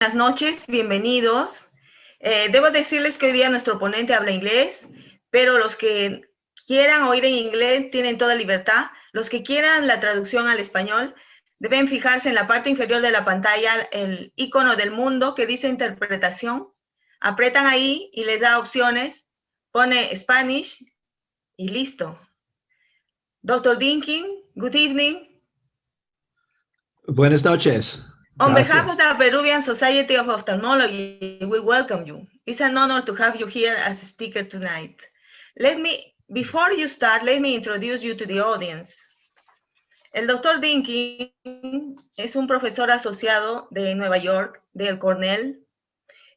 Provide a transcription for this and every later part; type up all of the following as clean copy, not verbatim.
Buenas noches, bienvenidos. Debo decirles que hoy día nuestro ponente habla inglés, pero los que quieran oír en inglés tienen toda libertad. Los que quieran la traducción al español deben fijarse en la parte inferior de la pantalla el icono del mundo que dice interpretación. Apretan ahí y les da opciones, pone Spanish y listo. Dr. Dinkin, good evening. Buenas noches. On behalf Gracias. of the Peruvian Society of Ophthalmology, we welcome you. It's an honor to have you here as a speaker tonight. Before you start, let me introduce you to the audience. El Dr. Dinkin es un profesor asociado de Nueva York, del Cornell.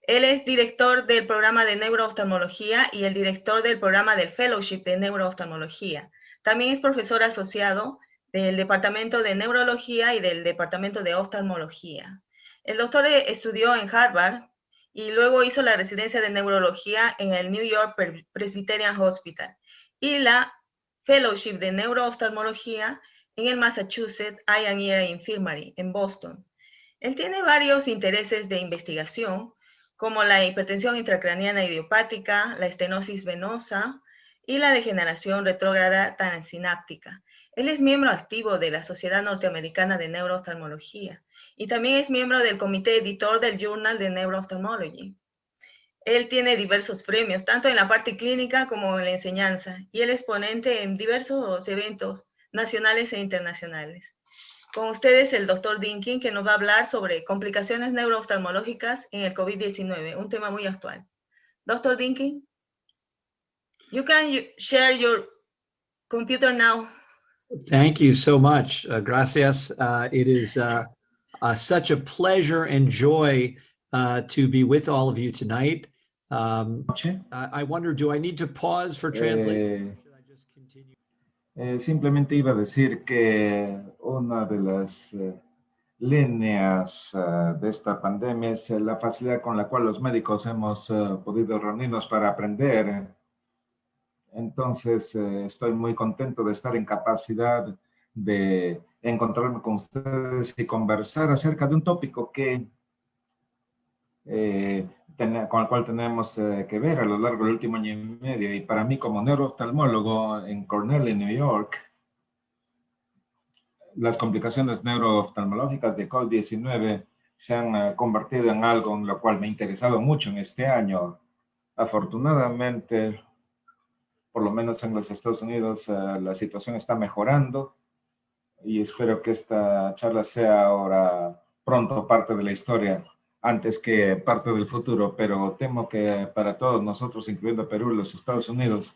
Él es director del programa de neurooftalmología y el director del programa del Fellowship de neurooftalmología. También es profesor asociado del Departamento de Neurología y del Departamento de Oftalmología. El doctor estudió en Harvard y luego hizo la residencia de neurología en el New York Presbyterian Hospital y la Fellowship de Neurooftalmología en el Massachusetts Eye and Ear Infirmary en Boston. Él tiene varios intereses de investigación, como la hipertensión intracraniana idiopática, la estenosis venosa y la degeneración retrógrada transináptica. Él es miembro activo de la Sociedad Norteamericana de Neurooftalmología y también es miembro del comité editor del Journal de Neuroophthalmology. Él tiene diversos premios, tanto en la parte clínica como en la enseñanza, y él es ponente en diversos eventos nacionales e internacionales. Con ustedes el Dr. Dinkin, que nos va a hablar sobre complicaciones neurooftalmológicas en el COVID-19, un tema muy actual. Dr. Dinkin, you can share your computer now. Thank you so much. Gracias. It is such a pleasure and joy to be with all of you tonight. I wonder, do I need to pause for translation? Should I just continue? Simplemente iba a decir que una de las líneas de esta pandemia es la facilidad con la cual los médicos hemos podido reunirnos para aprender. Entonces, estoy muy contento de estar en capacidad de encontrarme con ustedes y conversar acerca de un tópico que, con el cual tenemos que ver a lo largo del último año y medio. Y para mí, como neurooftalmólogo en Cornell, en New York, las complicaciones neurooftalmológicas de COVID-19 se han convertido en algo en lo cual me ha interesado mucho en este año. Afortunadamente, por lo menos en los Estados Unidos, la situación está mejorando y espero que esta charla sea ahora pronto parte de la historia antes que parte del futuro, pero temo que para todos nosotros, incluyendo Perú y los Estados Unidos,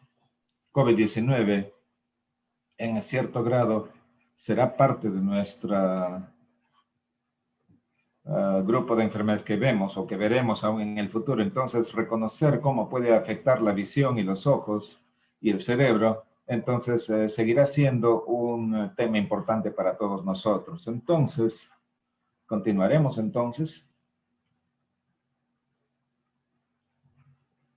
COVID-19 en cierto grado será parte de nuestro grupo de enfermedades que vemos o que veremos aún en el futuro. Entonces, reconocer cómo puede afectar la visión y los ojos y el cerebro, entonces seguirá siendo un tema importante para todos nosotros. Entonces, continuaremos entonces.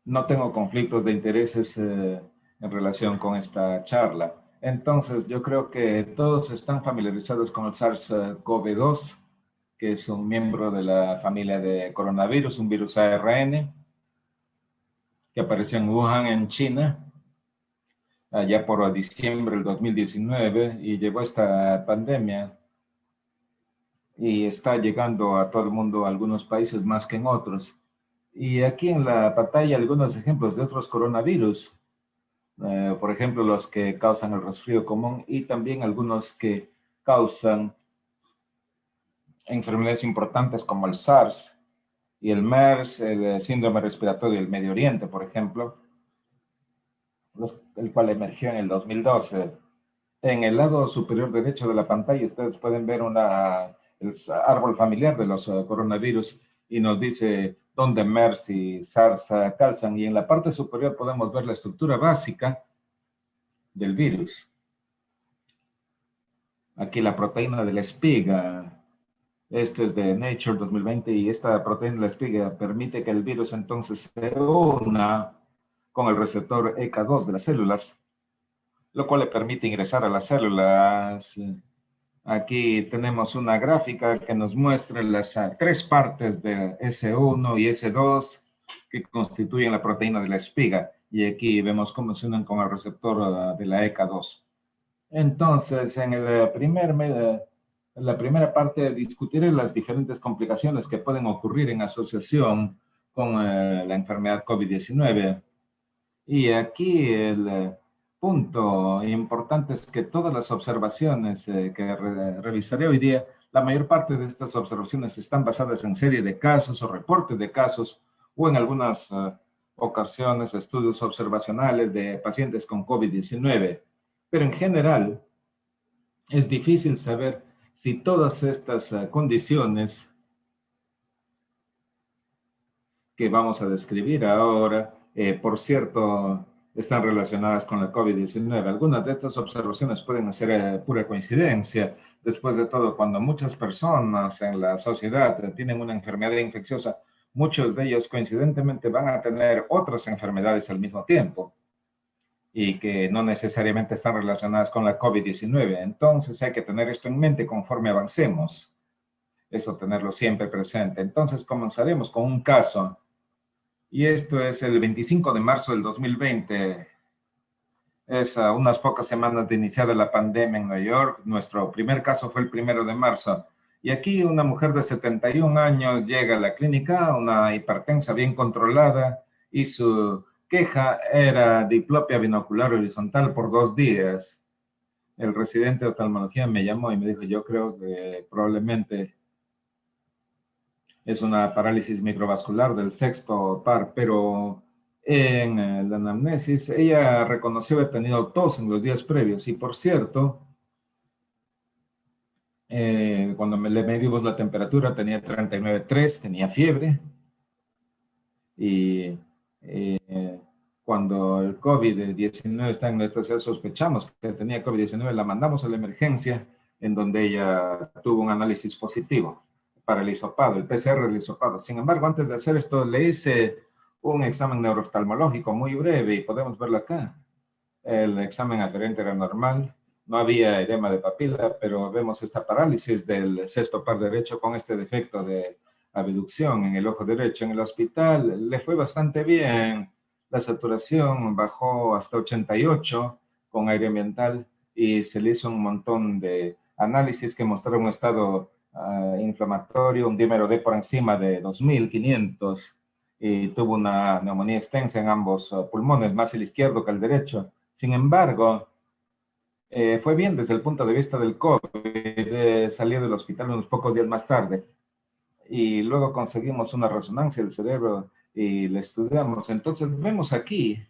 No tengo conflictos de intereses en relación con esta charla. Entonces, yo creo que todos están familiarizados con el SARS-CoV-2, que es un miembro de la familia de coronavirus, un virus ARN, que apareció en Wuhan, en China, allá por diciembre del 2019, y llevó esta pandemia y está llegando a todo el mundo, a algunos países más que en otros. Y aquí en la pantalla algunos ejemplos de otros coronavirus, por ejemplo, los que causan el resfrío común y también algunos que causan enfermedades importantes como el SARS y el MERS, el síndrome respiratorio del Medio Oriente, por ejemplo, el cual emergió en el 2012. En el lado superior derecho de la pantalla ustedes pueden ver el árbol familiar de los coronavirus y nos dice dónde MERS y SARS calzan. Y en la parte superior podemos ver la estructura básica del virus. Aquí la proteína de la espiga. Este es de Nature 2020 y esta proteína de la espiga permite que el virus entonces se una con el receptor ECA2 de las células, lo cual le permite ingresar a las células Aquí tenemos una gráfica que nos muestra las tres partes de S1 y S2 que constituyen la proteína de la espiga. Y aquí vemos cómo se unen con el receptor de la ECA2. Entonces, en la primera parte discutiré las diferentes complicaciones que pueden ocurrir en asociación con la enfermedad COVID-19. Y aquí el punto importante es que todas las observaciones que revisaré hoy día, la mayor parte de estas observaciones están basadas en serie de casos o reportes de casos o en algunas ocasiones estudios observacionales de pacientes con COVID-19. Pero en general es difícil saber si todas estas condiciones que vamos a describir ahora, por cierto, están relacionadas con la COVID-19. Algunas de estas observaciones pueden ser pura coincidencia. Después de todo, cuando muchas personas en la sociedad tienen una enfermedad infecciosa, muchos de ellos coincidentemente van a tener otras enfermedades al mismo tiempo y que no necesariamente están relacionadas con la COVID-19. Entonces hay que tener esto en mente conforme avancemos. Eso tenerlo siempre presente. Entonces comenzaremos con un caso. Y esto es el 25 de marzo del 2020. Es a unas pocas semanas de iniciada la pandemia en Nueva York. Nuestro primer caso fue el 1 de marzo. Y aquí una mujer de 71 años llega a la clínica, una hipertensa bien controlada, y su queja era diplopia binocular horizontal por 2 días. El residente de oftalmología me llamó y me dijo, yo creo que probablemente es una parálisis microvascular del sexto par, pero en la anamnesis ella reconoció haber tenido tos en los días previos. Y por cierto, cuando le medimos la temperatura tenía 39.3, tenía fiebre. Y cuando el COVID-19 está en nuestra ciudad, sospechamos que tenía COVID-19, la mandamos a la emergencia, en donde ella tuvo un análisis positivo para el hisopado, el PCR del hisopado. Sin embargo, antes de hacer esto, le hice un examen neurooftalmológico muy breve y podemos verlo acá. El examen aferente era normal, no había edema de papila, pero vemos esta parálisis del sexto par derecho con este defecto de abducción en el ojo derecho. En el hospital le fue bastante bien. La saturación bajó hasta 88 con aire ambiental y se le hizo un montón de análisis que mostraron un estado inflamatorio, un dímero D por encima de 2500 y tuvo una neumonía extensa en ambos pulmones, más el izquierdo que el derecho. Sin embargo, fue bien desde el punto de vista del COVID, salió del hospital unos pocos días más tarde y luego conseguimos una resonancia del cerebro y la estudiamos. Entonces vemos aquí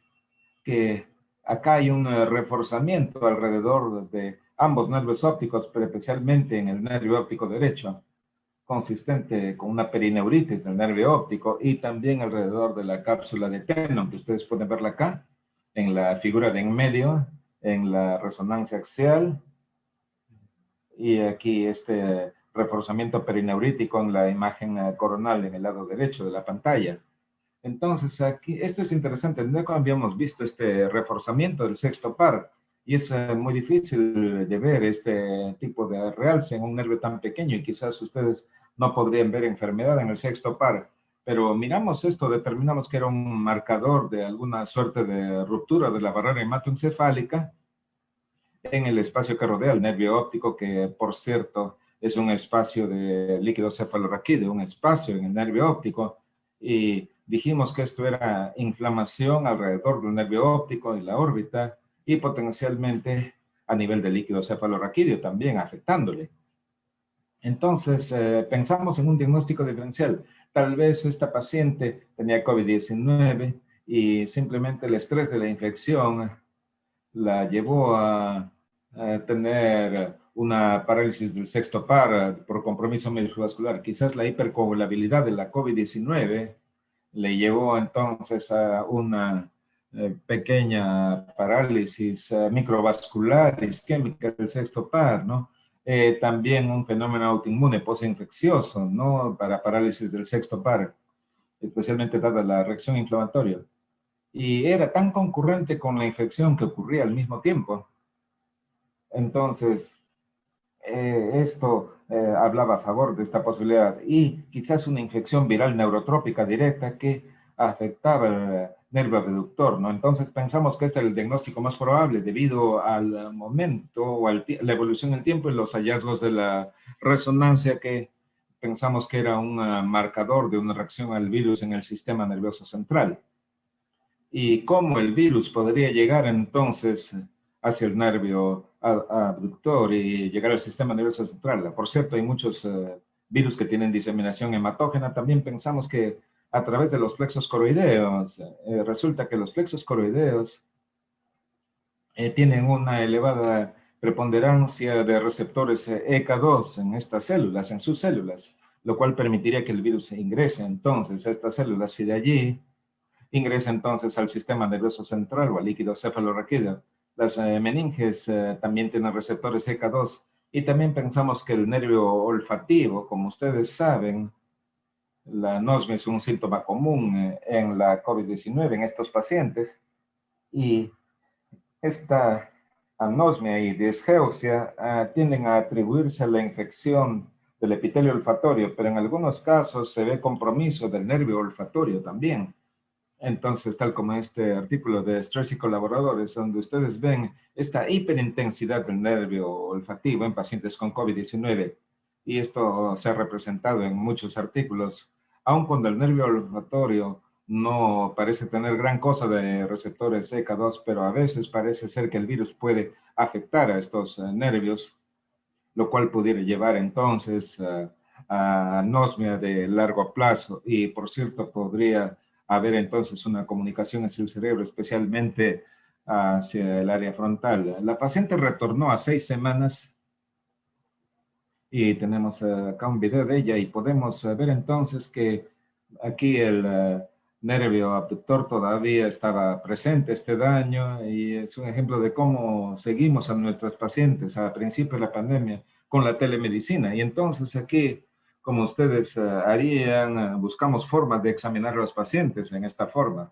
que acá hay un reforzamiento alrededor de ambos nervios ópticos, pero especialmente en el nervio óptico derecho, consistente con una perineuritis del nervio óptico y también alrededor de la cápsula de Tenon, que ustedes pueden verla acá, en la figura de en medio, en la resonancia axial, y aquí este reforzamiento perineurítico en la imagen coronal en el lado derecho de la pantalla. Entonces, aquí, esto es interesante, no habíamos visto este reforzamiento del sexto par, y es muy difícil de ver este tipo de realce en un nervio tan pequeño, y quizás ustedes no podrían ver enfermedad en el sexto par, pero miramos esto, determinamos que era un marcador de alguna suerte de ruptura de la barrera hematoencefálica en el espacio que rodea el nervio óptico, que por cierto es un espacio de líquido cefalorraquídeo, un espacio en el nervio óptico, y dijimos que esto era inflamación alrededor del nervio óptico y la órbita y potencialmente a nivel del líquido cefalorraquídeo también afectándole. Entonces pensamos en un diagnóstico diferencial. Tal vez esta paciente tenía COVID-19 y simplemente el estrés de la infección la llevó a tener una parálisis del sexto par por compromiso microvascular. Quizás la hipercoagulabilidad de la COVID-19 le llevó entonces a una pequeña parálisis microvascular isquémica del sexto par, ¿no? También un fenómeno autoinmune postinfeccioso, ¿no? Para parálisis del sexto par, especialmente dada la reacción inflamatoria. Y era tan concurrente con la infección que ocurría al mismo tiempo. Entonces, esto hablaba a favor de esta posibilidad y quizás una infección viral neurotrópica directa que afectaba el nervio abductor, ¿no? Entonces pensamos que este es el diagnóstico más probable debido al momento o a la evolución del tiempo y los hallazgos de la resonancia que pensamos que era un marcador de una reacción al virus en el sistema nervioso central. Y cómo el virus podría llegar entonces hacia el nervio abductor y llegar al sistema nervioso central. Por cierto, hay muchos virus que tienen diseminación hematógena. También pensamos que a través de los plexos coroideos, resulta que los plexos coroideos tienen una elevada preponderancia de receptores ECA2 en estas células, en sus células, lo cual permitiría que el virus ingrese entonces a estas células y de allí ingresa entonces al sistema nervioso central o al líquido cefalorraquídeo. Las meninges también tienen receptores ECA2 y también pensamos que el nervio olfativo, como ustedes saben, la anosmia es un síntoma común en la COVID-19 en estos pacientes y esta anosmia y disgeusia tienden a atribuirse a la infección del epitelio olfatorio, pero en algunos casos se ve compromiso del nervio olfatorio también. Entonces, tal como este artículo de Stress y colaboradores, donde ustedes ven esta hiperintensidad del nervio olfativo en pacientes con COVID-19, y esto se ha representado en muchos artículos, aun cuando el nervio olfatorio no parece tener gran cosa de receptores ECA2, pero a veces parece ser que el virus puede afectar a estos nervios, lo cual pudiera llevar entonces a anosmia de largo plazo, y por cierto podría haber entonces una comunicación hacia el cerebro, especialmente hacia el área frontal. La paciente retornó a 6 semanas y tenemos acá un video de ella y podemos ver entonces que aquí el nervio abductor todavía estaba presente, este daño, y es un ejemplo de cómo seguimos a nuestros pacientes a principio de la pandemia con la telemedicina. Y entonces aquí, como ustedes harían, buscamos formas de examinar a los pacientes en esta forma.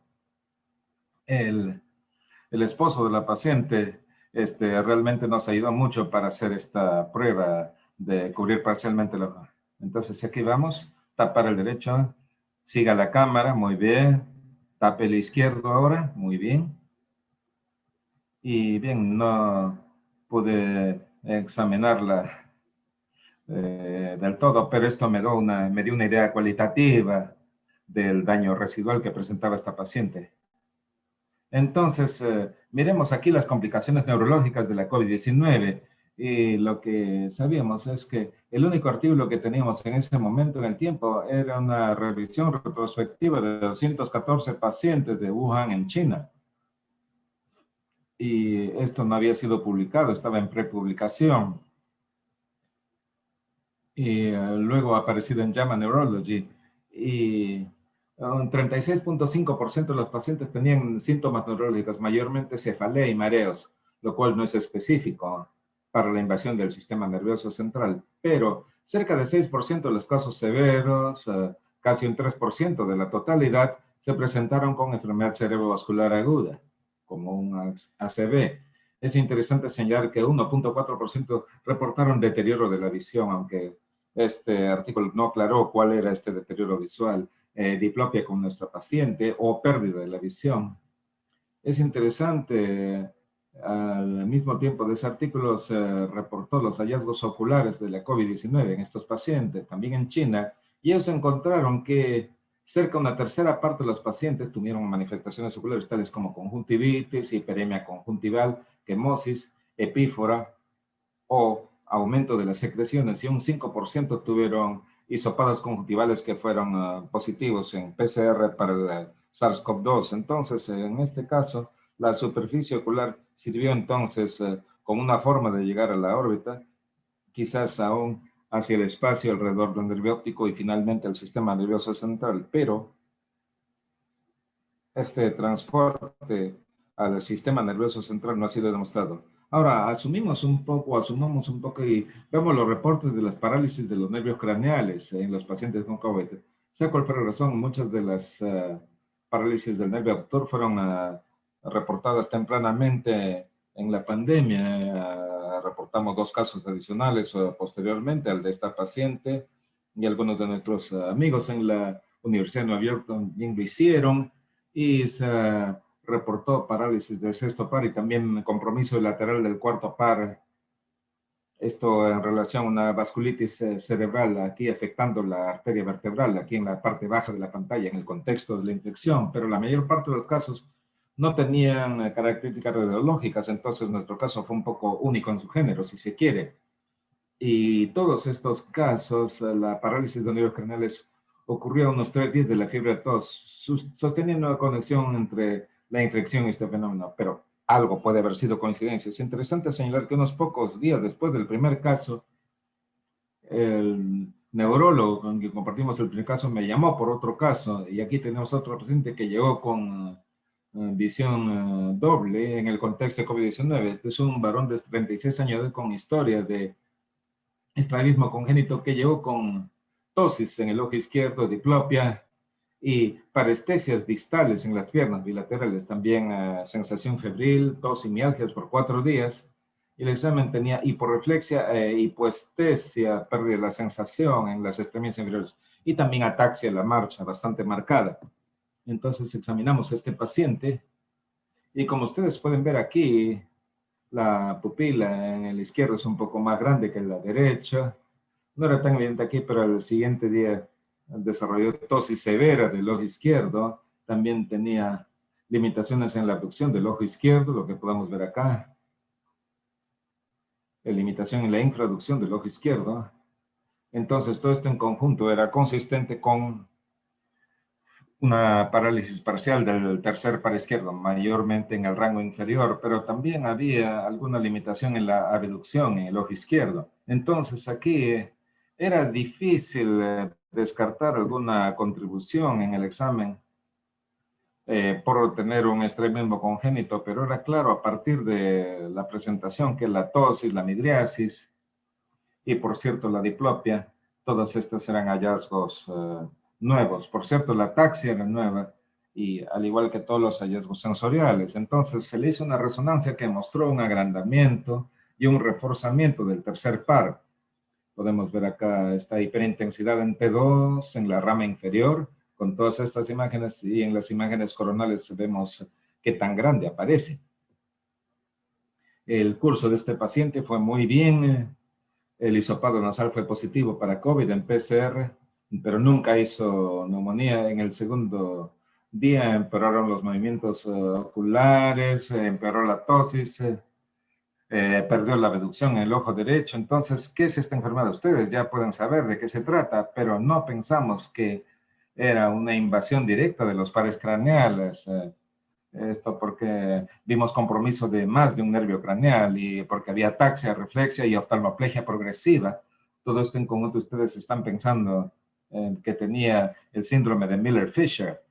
El esposo de la paciente realmente nos ayudó mucho para hacer esta prueba de cubrir parcialmente la... Entonces aquí vamos, tapar el derecho, siga la cámara, muy bien, tape el izquierdo ahora, muy bien. Y bien, no pude examinarla del todo, pero esto me dio una idea cualitativa del daño residual que presentaba esta paciente. Entonces, miremos aquí las complicaciones neurológicas de la COVID-19. Y lo que sabíamos es que el único artículo que teníamos en ese momento en el tiempo era una revisión retrospectiva de 214 pacientes de Wuhan en China. Y esto no había sido publicado, estaba en prepublicación. Y luego ha aparecido en JAMA Neurology. Y un 36.5% de los pacientes tenían síntomas neurológicos, mayormente cefalea y mareos, lo cual no es específico para la invasión del sistema nervioso central. Pero cerca de 6% de los casos severos, casi un 3% de la totalidad, se presentaron con enfermedad cerebrovascular aguda, como un ACV. Es interesante señalar que 1.4% reportaron deterioro de la visión, aunque este artículo no aclaró cuál era este deterioro visual, diplopia con nuestra paciente o pérdida de la visión. Es interesante, al mismo tiempo de ese artículo se reportó los hallazgos oculares de la COVID-19 en estos pacientes, también en China, y ellos encontraron que cerca de una tercera parte de los pacientes tuvieron manifestaciones oculares tales como conjuntivitis, hiperemia conjuntival, quemosis, epífora o aumento de las secreciones, y un 5% tuvieron hisopados conjuntivales que fueron positivos en PCR para el SARS-CoV-2. Entonces, en este caso, la superficie ocular sirvió entonces como una forma de llegar a la órbita, quizás aún hacia el espacio alrededor del nervio óptico y finalmente al sistema nervioso central, pero este transporte al sistema nervioso central no ha sido demostrado. Ahora, asumamos un poco y vemos los reportes de las parálisis de los nervios craneales en los pacientes con COVID. Sea cual fuera la razón, muchas de las parálisis del nervio abductor fueron reportadas tempranamente en la pandemia, reportamos 2 casos adicionales posteriormente al de esta paciente, y algunos de nuestros amigos en la Universidad de Nueva York también lo hicieron, y se reportó parálisis del sexto par y también compromiso lateral del cuarto par. Esto en relación a una vasculitis cerebral aquí afectando la arteria vertebral, aquí en la parte baja de la pantalla, en el contexto de la infección, pero la mayor parte de los casos no tenían características radiológicas, entonces nuestro caso fue un poco único en su género, si se quiere. Y todos estos casos, la parálisis de nervios craneales ocurrió a unos 3 días de la fiebre de tos, sosteniendo una conexión entre la infección y este fenómeno, pero algo puede haber sido coincidencia. Es interesante señalar que unos pocos días después del primer caso, el neurólogo con quien compartimos el primer caso me llamó por otro caso, y aquí tenemos otro paciente que llegó con visión doble en el contexto de COVID-19. Este es un varón de 36 años con historia de estrabismo congénito que llegó con tosis en el ojo izquierdo, diplopia y parestesias distales en las piernas bilaterales, también sensación febril, tos y mialgias por 4 días. Y el examen tenía hiporreflexia, hipoestesia, pérdida de la sensación en las extremidades inferiores, y también ataxia en la marcha, bastante marcada. Entonces examinamos a este paciente, y como ustedes pueden ver aquí, la pupila en el izquierdo es un poco más grande que en la derecha. No era tan evidente aquí, pero al siguiente día desarrolló tosis severa del ojo izquierdo. También tenía limitaciones en la abducción del ojo izquierdo, lo que podemos ver acá. Limitación en la infraducción del ojo izquierdo. Entonces, todo esto en conjunto era consistente con una parálisis parcial del tercer par izquierdo, mayormente en el rango inferior, pero también había alguna limitación en la abducción en el ojo izquierdo. Entonces, aquí era difícil descartar alguna contribución en el examen por tener un extremismo congénito, pero era claro a partir de la presentación que la tosis, la midriasis y, por cierto, la diplopia, todas estas eran hallazgos nuevos. Por cierto, la ataxia era nueva, y al igual que todos los hallazgos sensoriales. Entonces se le hizo una resonancia que mostró un agrandamiento y un reforzamiento del tercer par. Podemos ver acá esta hiperintensidad en T2 en la rama inferior con todas estas imágenes, y en las imágenes coronales vemos qué tan grande aparece. El curso de este paciente fue muy bien. El hisopado nasal fue positivo para COVID en PCR, pero nunca hizo neumonía. En el segundo día empeoraron los movimientos oculares, empeoró la tosis, perdió la abducción en el ojo derecho. Entonces, ¿qué es esta enfermedad? Ustedes ya pueden saber de qué se trata, pero no pensamos que era una invasión directa de los pares craneales. Esto porque vimos compromiso de más de un nervio craneal, y porque había ataxia, reflexia y oftalmoplegia progresiva. Todo esto en conjunto ustedes están pensando que tenía el síndrome de Miller-Fisher,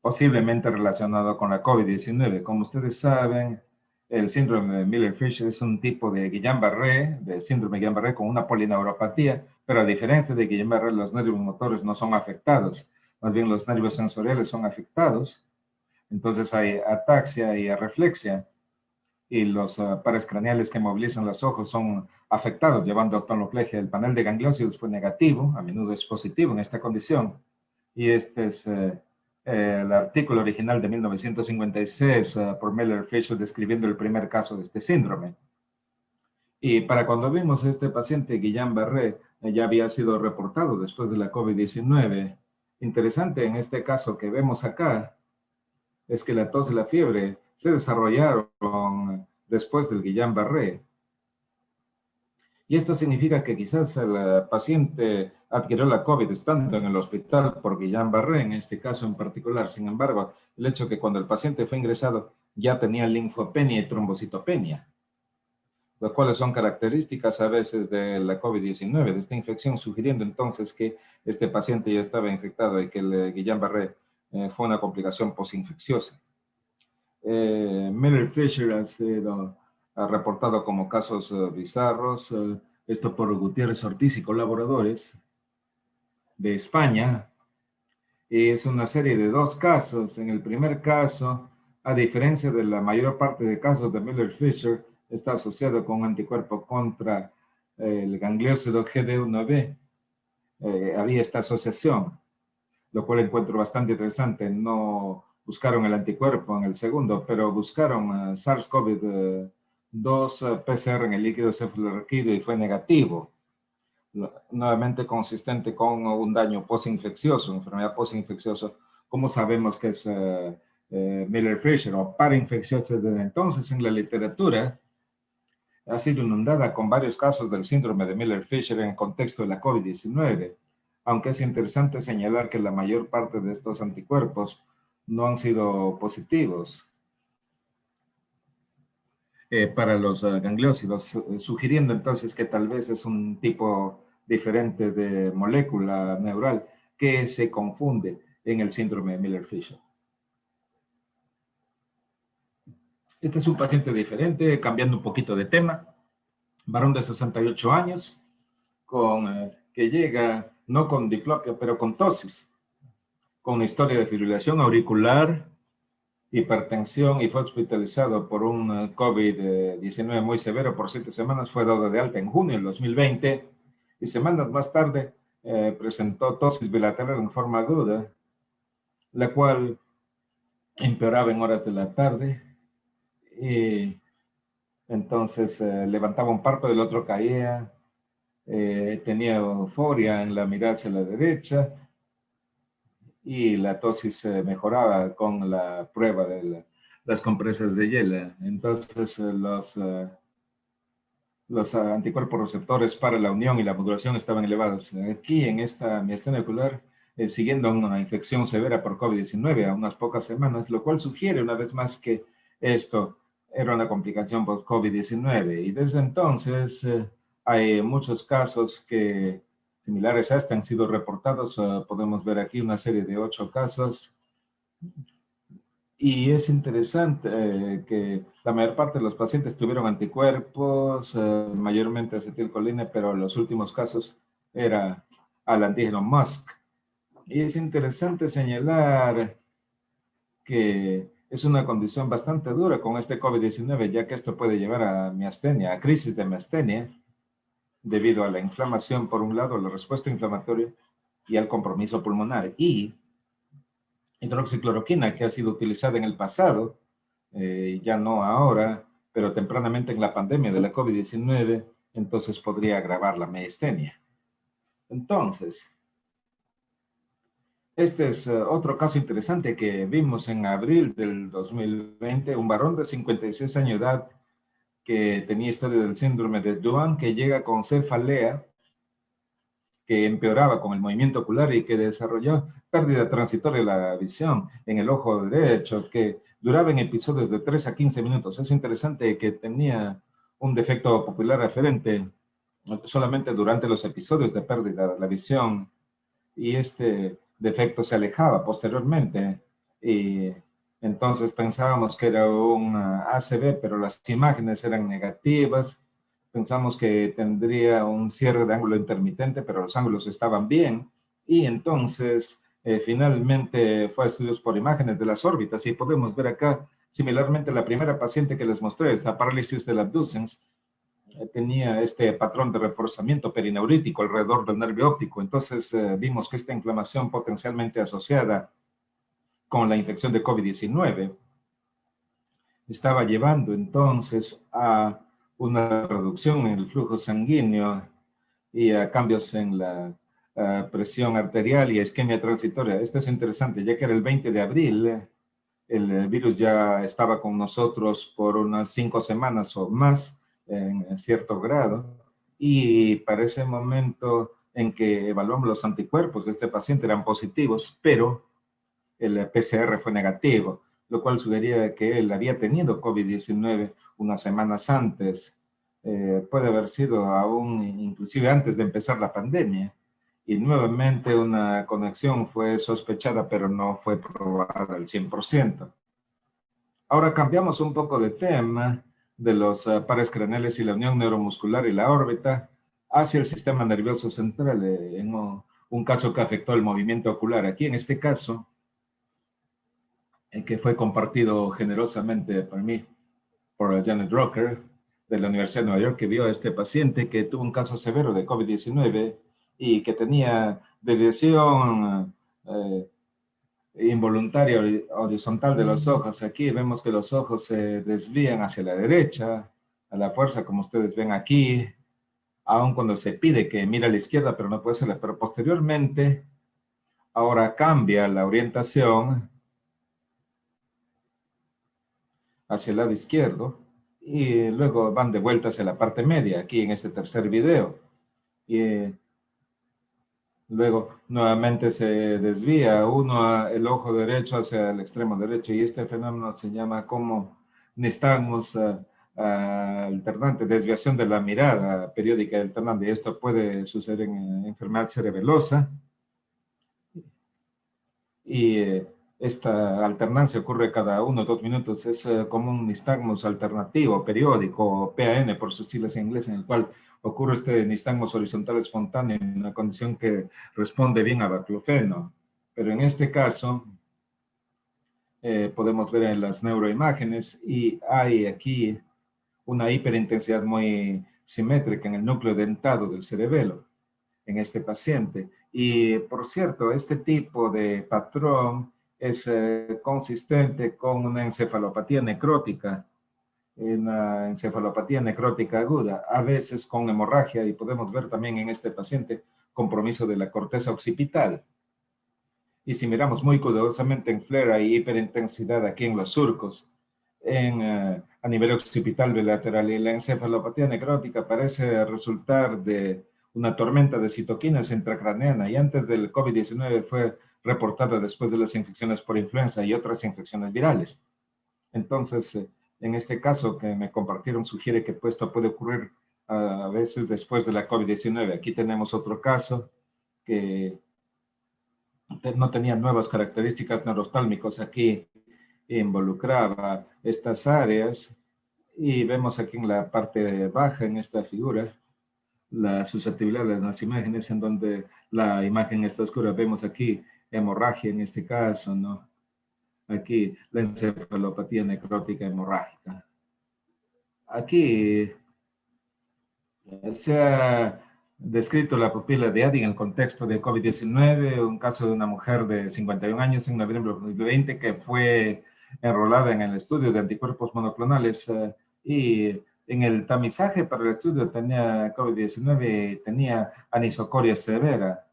posiblemente relacionado con la COVID-19. Como ustedes saben, el síndrome de Miller-Fisher es un tipo de Guillain-Barré, de síndrome de Guillain-Barré con una polineuropatía, pero a diferencia de Guillain-Barré, los nervios motores no son afectados, más bien los nervios sensoriales son afectados. Entonces hay ataxia y arreflexia, y los pares craneales que movilizan los ojos son afectados, llevando a oftalmoplegia. El panel de gangliósidos fue negativo, a menudo es positivo en esta condición, y este es el artículo original de 1956 por Miller-Fisher describiendo el primer caso de este síndrome. Y para cuando vimos este paciente, Guillain-Barré, ya había sido reportado después de la COVID-19. Interesante en este caso que vemos acá es que la tos y la fiebre se desarrollaron después del Guillain-Barré. Y esto significa que quizás el paciente adquirió la COVID estando en el hospital por Guillain-Barré, en este caso en particular. Sin embargo, el hecho que cuando el paciente fue ingresado ya tenía linfopenia y trombocitopenia, las cuales son características a veces de la COVID-19, de esta infección, sugiriendo entonces que este paciente ya estaba infectado y que el Guillain-Barré fue una complicación posinfecciosa. Miller-Fisher ha sido reportado como casos bizarros, esto por Gutiérrez Ortiz y colaboradores de España. Y es una serie de 2 casos. En el primer caso, a diferencia de la mayor parte de casos de Miller-Fisher, está asociado con un anticuerpo contra el gangliócido GD1B. Había esta asociación, lo cual encuentro bastante interesante. No buscaron el anticuerpo en el segundo, pero buscaron SARS-CoV-2 PCR en el líquido cefalorraquídeo y fue negativo. Nuevamente consistente con un daño postinfeccioso, enfermedad postinfecciosa. ¿Cómo sabemos que es Miller-Fisher o parainfecciosa desde entonces? En la literatura ha sido inundada con varios casos del síndrome de Miller-Fisher en el contexto de la COVID-19, aunque es interesante señalar que la mayor parte de estos anticuerpos no han sido positivos para los gangliósidos, sugiriendo entonces que tal vez es un tipo diferente de molécula neural que se confunde en el síndrome de Miller-Fisher. Este es un paciente diferente, cambiando un poquito de tema, varón de 68 años, que llega no con diplopia, pero con tosis, con una historia de fibrilación auricular, hipertensión y fue hospitalizado por un COVID-19 muy severo por 7 semanas. Fue dado de alta en junio del 2020 y semanas más tarde presentó tosis bilateral en forma aguda, la cual empeoraba en horas de la tarde y entonces levantaba un párpado, el otro caía, tenía euforia en la mirada hacia la derecha, y la tosis mejoraba con la prueba de las compresas de hielo. Entonces, los anticuerpos receptores para la unión y la modulación estaban elevados. Aquí, en esta miastenia ocular, siguiendo una infección severa por COVID-19 a unas pocas semanas, lo cual sugiere una vez más que esto era una complicación por COVID-19. Y desde entonces hay muchos casos que similares a este han sido reportados. Podemos ver aquí una serie de 8 casos. Y es interesante que la mayor parte de los pacientes tuvieron anticuerpos, mayormente acetilcolina, pero los últimos casos era al antígeno MuSK. Y es interesante señalar que es una condición bastante dura con este COVID-19, ya que esto puede llevar a miastenia, a crisis de miastenia, debido a la inflamación, por un lado, la respuesta inflamatoria y al compromiso pulmonar. Y hidroxicloroquina, que ha sido utilizada en el pasado, ya no ahora, pero tempranamente en la pandemia de la COVID-19, entonces podría agravar la miastenia. Entonces, este es otro caso interesante que vimos en abril del 2020, un varón de 56 años de edad que tenía historia del síndrome de Duane, que llega con cefalea, que empeoraba con el movimiento ocular y que desarrolló pérdida transitoria de la visión en el ojo derecho, que duraba en episodios de 3 a 15 minutos. Es interesante que tenía un defecto pupilar referente solamente durante los episodios de pérdida de la visión, y este defecto se alejaba posteriormente, y entonces pensábamos que era un ACV, pero las imágenes eran negativas. Pensamos que tendría un cierre de ángulo intermitente, pero los ángulos estaban bien. Y entonces, finalmente fue a estudios por imágenes de las órbitas. Y podemos ver acá, similarmente, la primera paciente que les mostré, esta parálisis del abducens, tenía este patrón de reforzamiento perineurítico alrededor del nervio óptico. Entonces, vimos que esta inflamación potencialmente asociada con la infección de COVID-19 estaba llevando entonces a una reducción en el flujo sanguíneo y a cambios en la presión arterial y isquemia transitoria. Esto es interesante, ya que era el 20 de abril, el virus ya estaba con nosotros por unas 5 semanas o más en cierto grado, y para ese momento en que evaluamos los anticuerpos de este paciente eran positivos, pero el PCR fue negativo, lo cual sugería que él había tenido COVID-19 unas semanas antes, puede haber sido aún inclusive antes de empezar la pandemia, y nuevamente una conexión fue sospechada, pero no fue probada al 100%. Ahora cambiamos un poco de tema de los pares craneales y la unión neuromuscular y la órbita hacia el sistema nervioso central, en un caso que afectó el movimiento ocular. Aquí en este caso, que fue compartido generosamente por mí, por Janet Rocker, de la Universidad de Nueva York que vio a este paciente que tuvo un caso severo de COVID-19 y que tenía desviación involuntaria horizontal de los ojos. Aquí vemos que los ojos se desvían hacia la derecha, a la fuerza, como ustedes ven aquí, aun cuando se pide que mire a la izquierda, pero no puede ser. Pero posteriormente, ahora cambia la orientación hacia el lado izquierdo y luego van de vuelta hacia la parte media, aquí en este tercer video. Y luego nuevamente se desvía el ojo derecho hacia el extremo derecho y este fenómeno se llama como nistagmus alternante, desviación de la mirada periódica alternante. Y esto puede suceder en enfermedad cerebelosa y esta alternancia ocurre cada 1 o 2 minutos. Es como un nistagmus alternativo periódico, PAN por sus siglas en inglés, en el cual ocurre este nistagmus horizontal espontáneo en una condición que responde bien a baclofeno. Pero en este caso, podemos ver en las neuroimágenes y hay aquí una hiperintensidad muy simétrica en el núcleo dentado del cerebelo en este paciente. Y por cierto, este tipo de patrón es consistente con una encefalopatía necrótica, una encefalopatía necrótica aguda, a veces con hemorragia, y podemos ver también en este paciente compromiso de la corteza occipital. Y si miramos muy cuidadosamente en FLAIR hay hiperintensidad aquí en los surcos, a nivel occipital bilateral, y la encefalopatía necrótica parece resultar de una tormenta de citoquinas intracraneana y antes del COVID-19 fue reportada después de las infecciones por influenza y otras infecciones virales. Entonces, en este caso que me compartieron sugiere que esto puede ocurrir a veces después de la COVID-19. Aquí tenemos otro caso que no tenía nuevas características neurostálmicos. Aquí involucraba estas áreas y vemos aquí en la parte baja en esta figura la susceptibilidad de las imágenes en donde la imagen está oscura. Vemos aquí hemorragia en este caso, ¿no? Aquí la encefalopatía necrótica hemorrágica. Aquí se ha descrito la pupila de Addy en el contexto de COVID-19, un caso de una mujer de 51 años en noviembre de 2020 que fue enrolada en el estudio de anticuerpos monoclonales y en el tamizaje para el estudio tenía COVID-19 y tenía anisocoria severa.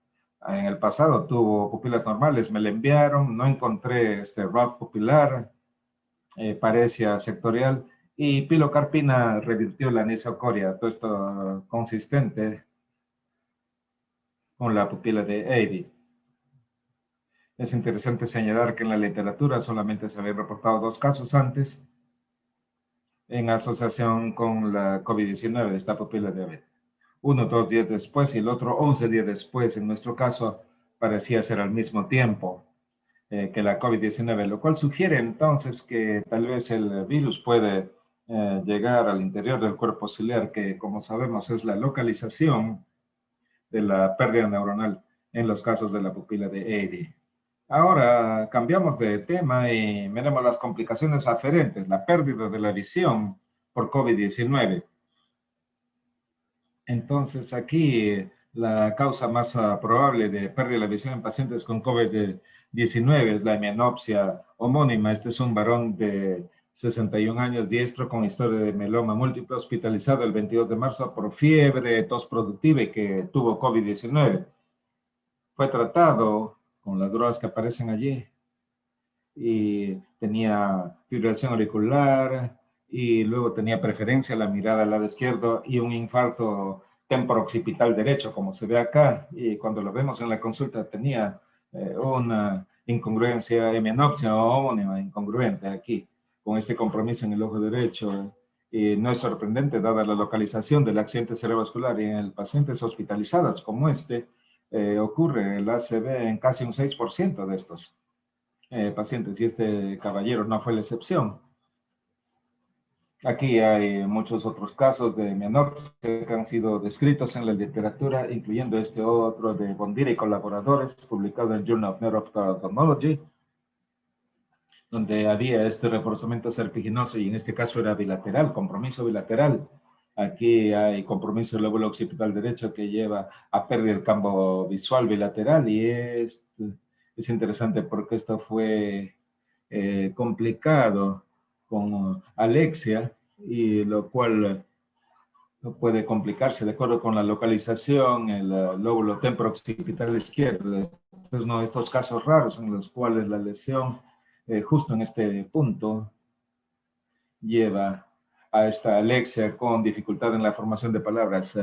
En el pasado tuvo pupilas normales, me la enviaron, no encontré este ROD pupilar, parecia sectorial, y pilocarpina revirtió la anisocoria, todo esto consistente con la pupila de Addy. Es interesante señalar que en la literatura solamente se habían reportado 2 casos antes en asociación con la COVID-19 de esta pupila de Addy. Uno 2 días después y el otro 11 días después. En nuestro caso parecía ser al mismo tiempo que la COVID-19, lo cual sugiere entonces que tal vez el virus puede llegar al interior del cuerpo ciliar, que como sabemos es la localización de la pérdida neuronal en los casos de la pupila de Addy. Ahora cambiamos de tema y miremos las complicaciones aferentes, la pérdida de la visión por COVID-19. Entonces aquí la causa más probable de pérdida de la visión en pacientes con COVID-19 es la hemianopsia homónima. Este es un varón de 61 años, diestro, con historia de mieloma múltiple, hospitalizado el 22 de marzo por fiebre, tos productiva y que tuvo COVID-19. Fue tratado con las drogas que aparecen allí y tenía fibrilación auricular y luego tenía preferencia a la mirada al lado izquierdo y un infarto temporooccipital derecho, como se ve acá. Y cuando lo vemos en la consulta tenía una incongruencia, hemianopsia homónima incongruente aquí, con este compromiso en el ojo derecho. Y no es sorprendente, dada la localización del accidente cerebrovascular y en pacientes hospitalizados como este, ocurre el ACV en casi un 6% de estos pacientes, y este caballero no fue la excepción. Aquí hay muchos otros casos de hemianopsia que han sido descritos en la literatura, incluyendo este otro de Bondira y colaboradores, publicado en Journal of Neuroophthalmology, donde había este reforzamiento serpiginoso y en este caso era bilateral, compromiso bilateral Aquí hay compromiso del lóbulo occipital derecho que lleva a pérdida del campo visual bilateral y es interesante porque esto fue complicado con alexia y lo cual no puede complicarse de acuerdo con la localización, el lóbulo temporooccipital izquierdo. Estos es uno de estos casos raros en los cuales la lesión justo en este punto lleva a esta alexia con dificultad en la formación de palabras.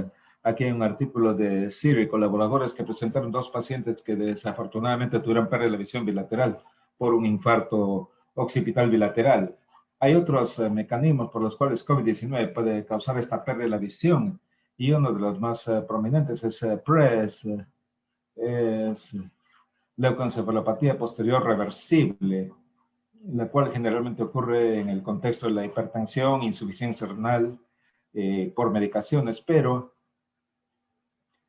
Aquí hay un artículo de Siri y colaboradores que presentaron 2 pacientes que desafortunadamente tuvieron pérdida de la visión bilateral por un infarto occipital bilateral. Hay otros mecanismos por los cuales COVID-19 puede causar esta pérdida de la visión y uno de los más prominentes es PRES, es leucoencefalopatía posterior reversible, la cual generalmente ocurre en el contexto de la hipertensión, insuficiencia renal por medicaciones, pero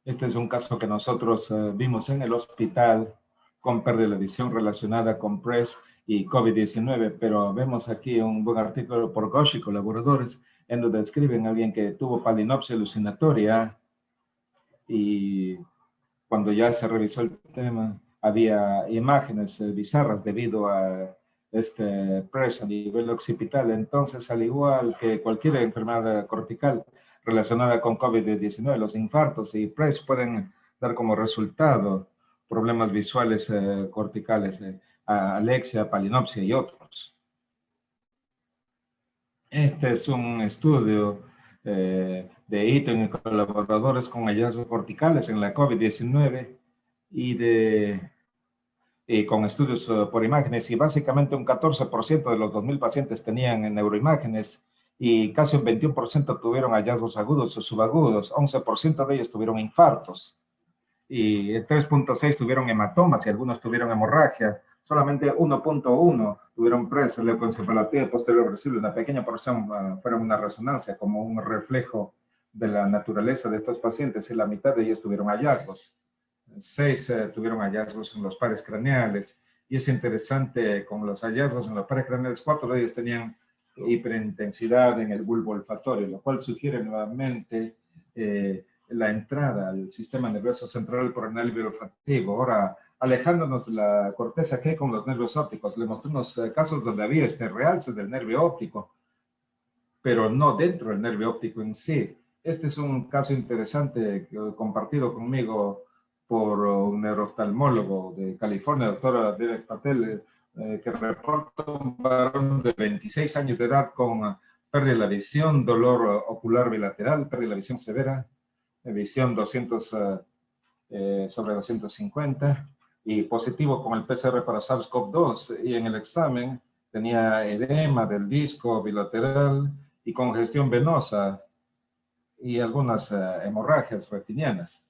este es un caso que nosotros vimos en el hospital con pérdida de la visión relacionada con PRES y COVID-19, pero vemos aquí un buen artículo por Ghosh y colaboradores en donde describen a alguien que tuvo palinopsia alucinatoria y cuando ya se revisó el tema había imágenes bizarras debido a este PRES a nivel occipital. Entonces, al igual que cualquier enfermedad cortical relacionada con COVID-19, los infartos y PRES pueden dar como resultado problemas visuales corticales, alexia, palinopsia y otros. Este es un estudio de Eaton y colaboradores con hallazgos corticales en la COVID-19 y con estudios por imágenes, y básicamente un 14% de los 2.000 pacientes tenían neuroimágenes y casi un 21% tuvieron hallazgos agudos o subagudos, 11% de ellos tuvieron infartos y 3.6 tuvieron hematomas y algunos tuvieron hemorragia. Solamente 1.1 tuvieron PRES, leucoencefalopatía posterior reversible, una pequeña porción fueron una resonancia como un reflejo de la naturaleza de estos pacientes y la mitad de ellos tuvieron hallazgos. 6 tuvieron hallazgos en los pares craneales y es interesante con los hallazgos en los pares craneales, 4 de ellos tenían hiperintensidad en el bulbo olfatorio, lo cual sugiere nuevamente la entrada al sistema nervioso central por el nervio olfativo. Ahora, alejándonos de la corteza, ¿qué hay con los nervios ópticos? Le mostré unos casos donde había este realce del nervio óptico, pero no dentro del nervio óptico en sí. Este es un caso interesante compartido conmigo por un neurooftalmólogo de California, doctora Derek Patel, que reporta un varón de 26 años de edad con pérdida de la visión, dolor ocular bilateral, pérdida de la visión severa, visión 200 sobre 250 y positivo con el PCR para SARS-CoV-2 y en el examen tenía edema del disco bilateral y congestión venosa y algunas hemorragias retinianas.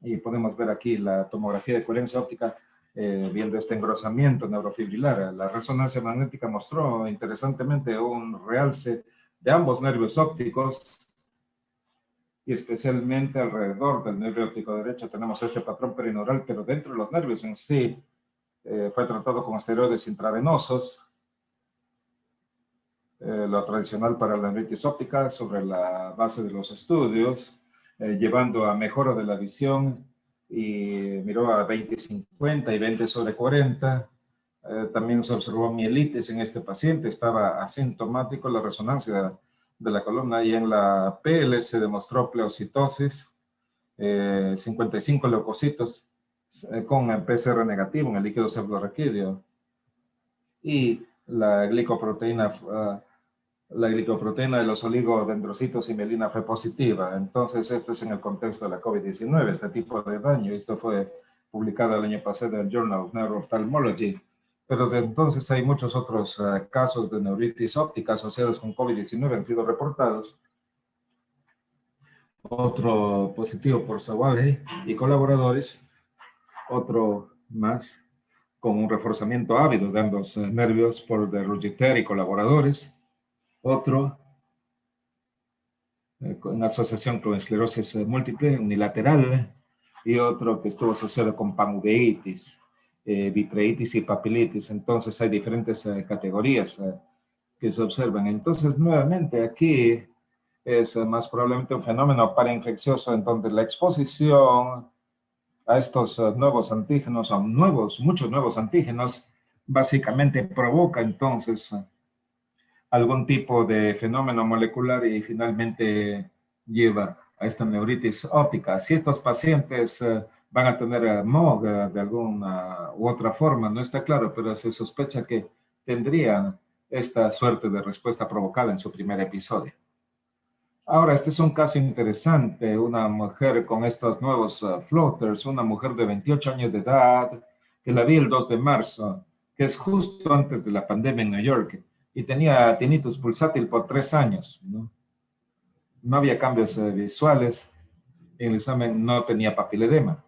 Y podemos ver aquí la tomografía de coherencia óptica viendo este engrosamiento neurofibrilar. La resonancia magnética mostró interesantemente un realce de ambos nervios ópticos y especialmente alrededor del nervio óptico derecho tenemos este patrón perineural, pero dentro de los nervios en sí fue tratado con esteroides intravenosos, lo tradicional para la neuritis óptica sobre la base de los estudios, llevando a mejora de la visión y miró a 20/50 y 20/40. También se observó mielitis en este paciente, estaba asintomático, la resonancia de la columna y en la PL se demostró pleocitosis, 55 leucocitos con PCR negativo en el líquido cefalorraquídeo y la glicoproteína de los oligodendrocitos y mielina fue positiva. Entonces, esto es en el contexto de la COVID-19, este tipo de daño. Esto fue publicado el año pasado en el Journal of Neuroophthalmology. Pero de entonces hay muchos otros casos de neuritis óptica asociados con COVID-19 han sido reportados. Otro positivo por Sawalhe y colaboradores. Otro más con un reforzamiento ávido de ambos nervios por de Ruggier y colaboradores. Otro en asociación con esclerosis múltiple unilateral y otro que estuvo asociado con panuveitis, vitreitis y papilitis. Entonces hay diferentes categorías que se observan. Entonces nuevamente aquí es más probablemente un fenómeno parainfeccioso en donde la exposición a estos nuevos antígenos, a muchos nuevos antígenos, básicamente provoca entonces algún tipo de fenómeno molecular y finalmente lleva a esta neuritis óptica. Si estos pacientes van a tener MOG de alguna u otra forma, no está claro, pero se sospecha que tendrían esta suerte de respuesta provocada en su primer episodio. Ahora, este es un caso interesante, una mujer con estos nuevos floaters, una mujer de 28 años de edad, que la vi el 2 de marzo, que es justo antes de la pandemia en New York, y tenía tinnitus pulsátil por 3 años, ¿no? No había cambios visuales, en el examen no tenía papiledema,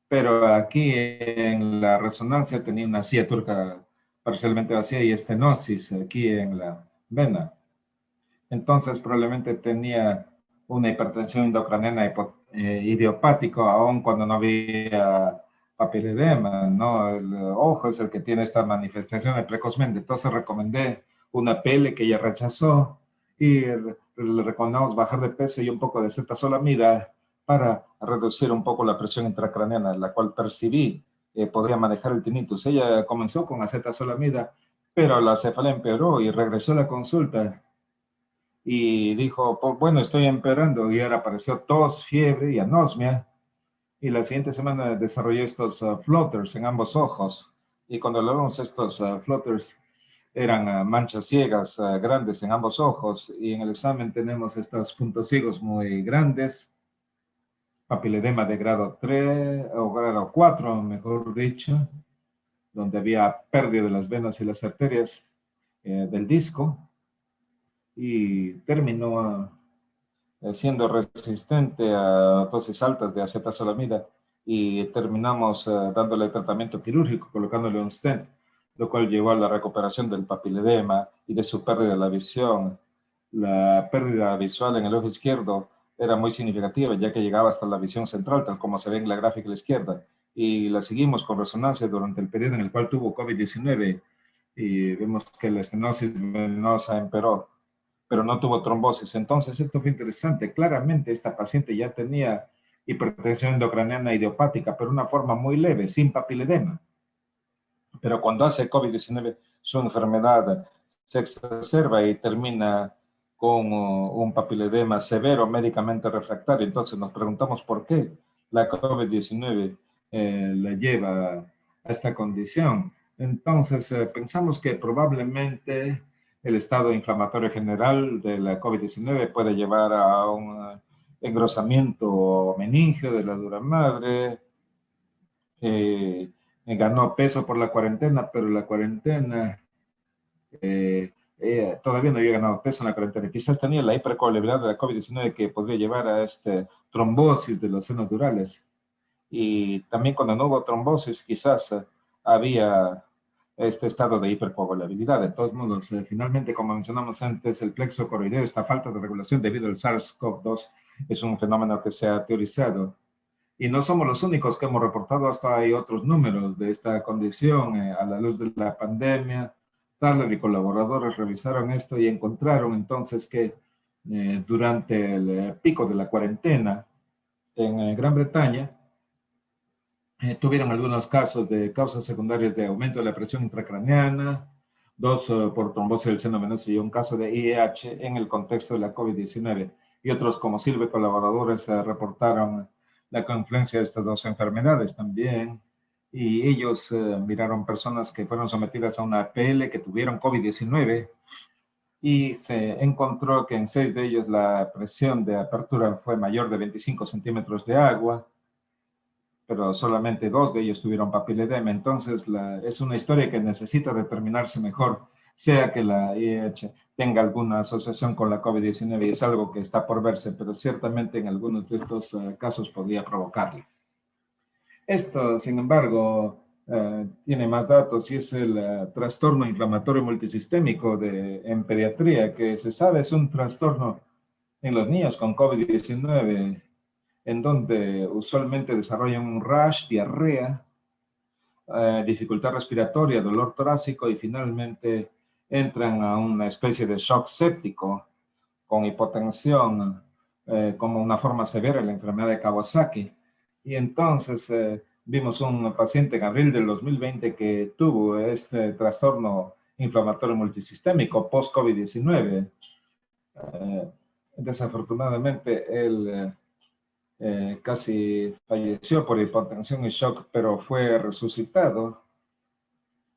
pero aquí en la resonancia tenía una silla turca parcialmente vacía y estenosis aquí en la vena. Entonces probablemente tenía una hipertensión intracraniana idiopático, aun cuando no había papiledema, ¿no? El ojo es el que tiene esta manifestación precozmente. Entonces recomendé una PL que ella rechazó y le recomendamos bajar de peso y un poco de acetazolamida para reducir un poco la presión intracraniana, la cual percibí podría manejar el tinnitus. Ella comenzó con acetazolamida, pero la cefalea empeoró y regresó a la consulta y dijo, pues, bueno, estoy empeorando, y ahora apareció tos, fiebre y anosmia, y la siguiente semana desarrollé estos floaters en ambos ojos, y cuando lo vemos estos floaters eran manchas ciegas grandes en ambos ojos, y en el examen tenemos estos puntos ciegos muy grandes, papiledema de grado 3 o grado 4, mejor dicho, donde había pérdida de las venas y las arterias del disco, y terminó siendo resistente a dosis altas de acetazolamida y terminamos dándole tratamiento quirúrgico, colocándole un stent, lo cual llevó a la recuperación del papiledema y de su pérdida de la visión. La pérdida visual en el ojo izquierdo era muy significativa, ya que llegaba hasta la visión central, tal como se ve en la gráfica a la izquierda, y la seguimos con resonancia durante el periodo en el cual tuvo COVID-19 y vemos que la estenosis venosa empeoró, pero no tuvo trombosis. Entonces, esto fue interesante. Claramente, esta paciente ya tenía hipertensión endocraniana idiopática, pero una forma muy leve, sin papiledema. Pero cuando hace COVID-19, su enfermedad se exacerba y termina con un papiledema severo, médicamente refractario. Entonces, nos preguntamos por qué la COVID-19 la lleva a esta condición. Entonces, pensamos que probablemente el estado inflamatorio general de la COVID-19 puede llevar a un engrosamiento meningio de la dura madre. Ganó peso por la cuarentena, pero la cuarentena todavía no había ganado peso en la cuarentena. Quizás tenía la hipercoagulabilidad de la COVID-19 que podría llevar a trombosis de los senos durales. Y también cuando no hubo trombosis, quizás había este estado de hipercoagulabilidad. De todos modos, finalmente, como mencionamos antes, el plexo coroideo, esta falta de regulación debido al SARS-CoV-2 es un fenómeno que se ha teorizado. Y no somos los únicos que hemos reportado, hasta hay otros números de esta condición a la luz de la pandemia. Thaler y colaboradores revisaron esto y encontraron entonces que durante el pico de la cuarentena en Gran Bretaña, tuvieron algunos casos de causas secundarias de aumento de la presión intracraneana, 2 por trombosis del seno venoso y un caso de IEH en el contexto de la COVID-19. Y otros como Silva y colaboradores reportaron la confluencia de estas 2 enfermedades también. Y ellos miraron personas que fueron sometidas a una PL que tuvieron COVID-19 y se encontró que en 6 de ellos la presión de apertura fue mayor de 25 centímetros de agua, pero solamente 2 de ellos tuvieron papiledema. Entonces, es una historia que necesita determinarse mejor, sea que la IEH tenga alguna asociación con la COVID-19, y es algo que está por verse, pero ciertamente en algunos de estos casos podría provocarlo. Esto, sin embargo, tiene más datos y es el trastorno inflamatorio multisistémico en pediatría, que se sabe es un trastorno en los niños con COVID-19, en donde usualmente desarrollan un rash, diarrea, dificultad respiratoria, dolor torácico y finalmente entran a una especie de shock séptico con hipotensión como una forma severa de la enfermedad de Kawasaki. Y entonces vimos un paciente en abril del 2020 que tuvo este trastorno inflamatorio multisistémico post-COVID-19. Desafortunadamente, él casi falleció por hipotensión y shock, pero fue resucitado.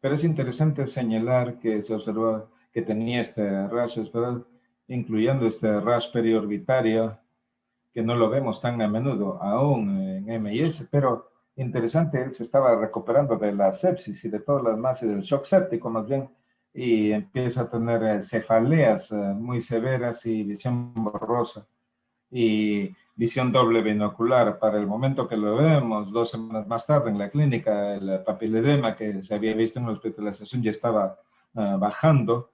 Pero es interesante señalar que se observó que tenía este rash, ¿verdad? Incluyendo este rash periorbitario, que no lo vemos tan a menudo aún en MIS, pero interesante, él se estaba recuperando de la sepsis y de todas las demás, y del shock séptico más bien, y empieza a tener cefaleas muy severas y visión borrosa y visión doble binocular. Para el momento que lo vemos, 2 semanas más tarde en la clínica, el papiledema que se había visto en la hospitalización ya estaba bajando,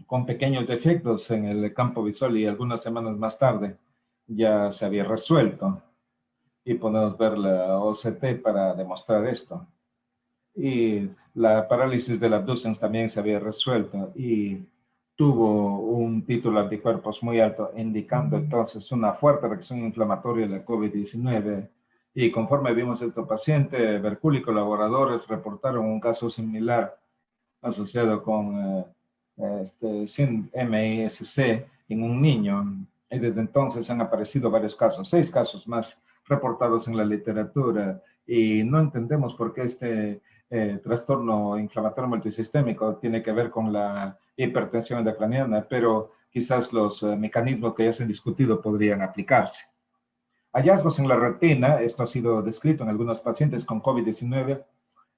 con pequeños defectos en el campo visual, y algunas semanas más tarde ya se había resuelto. Y podemos ver la OCT para demostrar esto. Y la parálisis del abducens también se había resuelto y tuvo un título de anticuerpos muy alto, indicando entonces una fuerte reacción inflamatoria de la COVID-19. Y conforme vimos este paciente, Bercul y colaboradores reportaron un caso similar asociado con MISC en un niño. Y desde entonces han aparecido varios casos, 6 casos más reportados en la literatura, y no entendemos por qué este trastorno inflamatorio multisistémico tiene que ver con la hipertensión endocraniana, pero quizás los mecanismos que ya se han discutido podrían aplicarse. Hallazgos en la retina, esto ha sido descrito en algunos pacientes con COVID-19.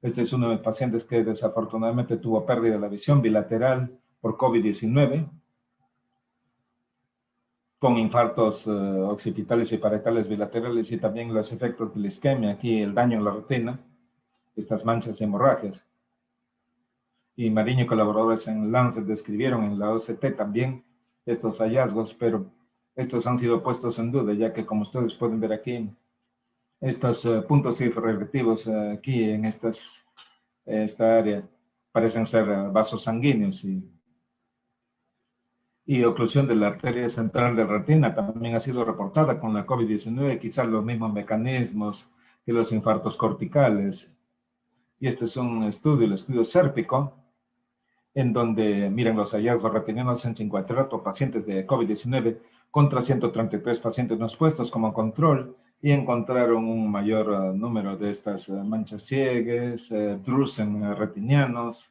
Este es uno de los pacientes que desafortunadamente tuvo pérdida de la visión bilateral por COVID-19, con infartos occipitales y parietales bilaterales, y también los efectos de la isquemia, aquí el daño en la retina, estas manchas y hemorragias. Y Mariño y colaboradores en Lancet describieron en la OCT también estos hallazgos, pero estos han sido puestos en duda, ya que, como ustedes pueden ver aquí, estos puntos irrevertidos aquí en esta área parecen ser vasos sanguíneos, y oclusión de la arteria central de retina también ha sido reportada con la COVID-19, quizás los mismos mecanismos que los infartos corticales. Y este es un estudio, el estudio sérpico, en donde miren los hallazgos retinianos en 54 pacientes de COVID-19 contra 133 pacientes no expuestos como control, y encontraron un mayor número de estas manchas ciegas, drusen retinianos,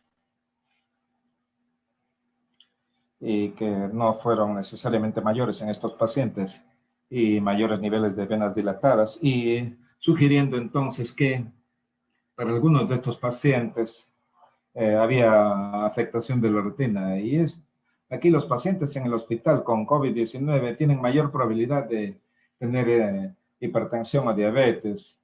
y que no fueron necesariamente mayores en estos pacientes, y mayores niveles de venas dilatadas, y sugiriendo entonces que para algunos de estos pacientes había afectación de la retina. Y aquí los pacientes en el hospital con COVID-19 tienen mayor probabilidad de tener hipertensión o diabetes,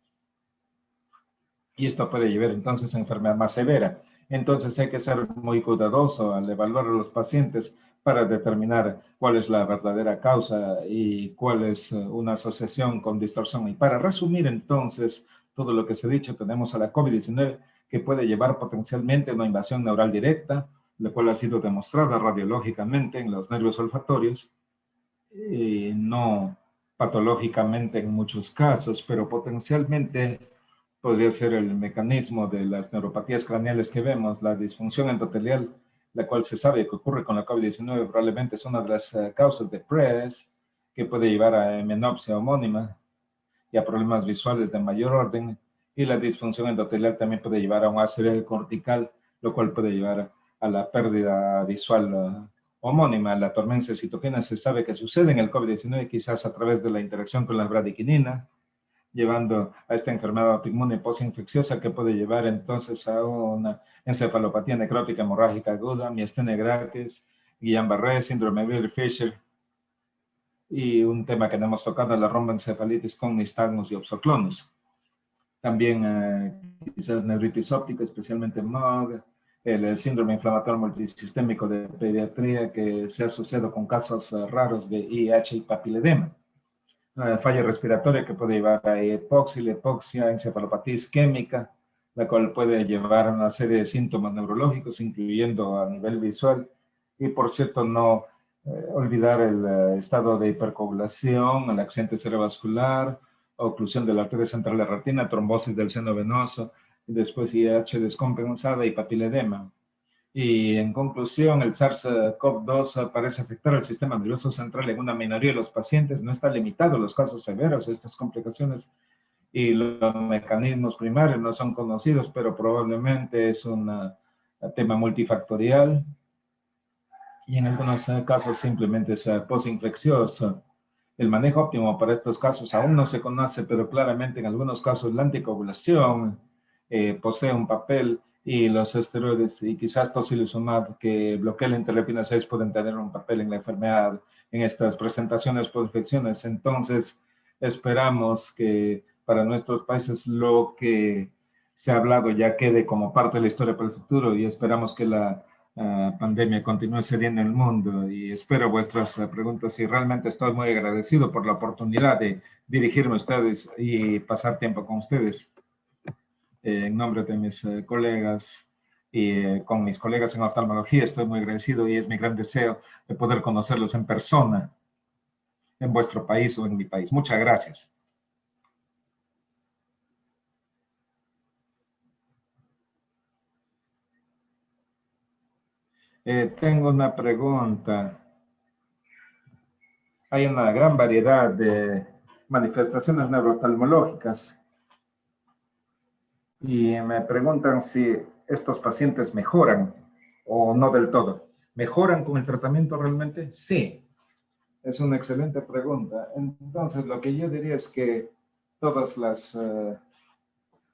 y esto puede llevar entonces a enfermedad más severa. Entonces hay que ser muy cuidadoso al evaluar a los pacientes para determinar cuál es la verdadera causa y cuál es una asociación con distorsión. Y para resumir entonces todo lo que se ha dicho, tenemos a la COVID-19 que puede llevar potencialmente a una invasión neural directa, la cual ha sido demostrada radiológicamente en los nervios olfatorios, y no patológicamente en muchos casos, pero potencialmente podría ser el mecanismo de las neuropatías craneales que vemos, la disfunción endotelial, la cual se sabe que ocurre con la COVID-19, probablemente es una de las causas de PRES, que puede llevar a hemenopsia homónima y a problemas visuales de mayor orden, y la disfunción endotelial también puede llevar a un ACV cortical, lo cual puede llevar a la pérdida visual homónima. La tormencia de citoquinas se sabe que sucede en el COVID-19, quizás a través de la interacción con la bradiquinina, llevando a esta enfermedad autoinmune postinfecciosa que puede llevar entonces a una encefalopatía necrótica hemorrágica aguda, miastenia gratis, Guillain-Barré, síndrome Miller-Fisher, y un tema que no hemos tocado, la romboencefalitis con nistagmus y opsoclonus. También quizás neuritis óptica, especialmente MOG, el síndrome inflamatorio multisistémico de pediatría que se ha asociado con casos raros de IH y papiledema. Falla respiratoria que puede llevar a hipoxia, encefalopatía isquémica, la cual puede llevar a una serie de síntomas neurológicos, incluyendo a nivel visual. Y por cierto, no olvidar el estado de hipercoagulación, el accidente cerebrovascular, oclusión de la arteria central de la retina, trombosis del seno venoso, y después IH descompensada y papiledema. Y en conclusión, el SARS-CoV-2 parece afectar al sistema nervioso central en una minoría de los pacientes. No está limitado a los casos severos. Estas complicaciones y los mecanismos primarios no son conocidos, pero probablemente es un tema multifactorial. Y en algunos casos simplemente es postinfeccioso. El manejo óptimo para estos casos aún no se conoce, pero claramente en algunos casos la anticoagulación posee un papel y los esteroides y quizás tocilizumab que bloquea la interleucina 6 pueden tener un papel en la enfermedad, en estas presentaciones por infecciones. Entonces, esperamos que para nuestros países lo que se ha hablado ya quede como parte de la historia para el futuro y esperamos que la pandemia continúe cediendo en el mundo. Y espero vuestras preguntas y realmente estoy muy agradecido por la oportunidad de dirigirme a ustedes y pasar tiempo con ustedes. En nombre de mis colegas y con mis colegas en oftalmología estoy muy agradecido y es mi gran deseo de poder conocerlos en persona en vuestro país o en mi país. Muchas gracias. Tengo una pregunta. Hay una gran variedad de manifestaciones neurooftalmológicas. Y me preguntan si estos pacientes mejoran o no del todo. ¿Mejoran con el tratamiento realmente? Sí. Es una excelente pregunta. Entonces, lo que yo diría es que todas las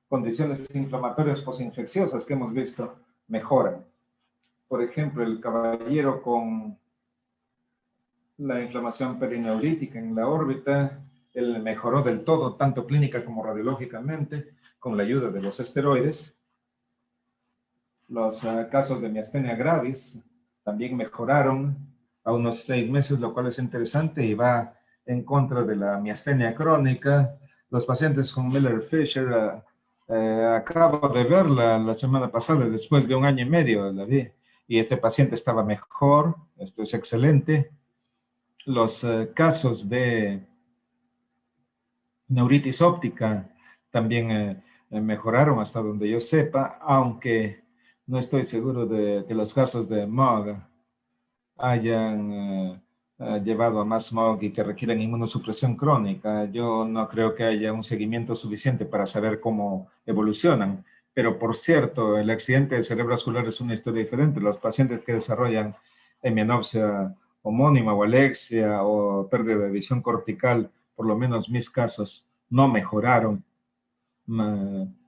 condiciones inflamatorias posinfecciosas que hemos visto mejoran. Por ejemplo, el caballero con la inflamación perineurítica en la órbita, él mejoró del todo, tanto clínica como radiológicamente, con la ayuda de los esteroides. Los casos de miastenia gravis también mejoraron a unos 6 meses, lo cual es interesante y va en contra de la miastenia crónica. Los pacientes con Miller-Fisher, acabo de verla la semana pasada, después de 1 año y medio la vi, y este paciente estaba mejor. Esto es excelente. Los casos de neuritis óptica también mejoraron hasta donde yo sepa, aunque no estoy seguro de que los casos de MOG hayan llevado a más MOG y que requieren inmunosupresión crónica. Yo no creo que haya un seguimiento suficiente para saber cómo evolucionan. Pero, por cierto, el accidente cerebrovascular es una historia diferente. Los pacientes que desarrollan hemianopsia homónima o alexia o pérdida de visión cortical, por lo menos mis casos, no mejoraron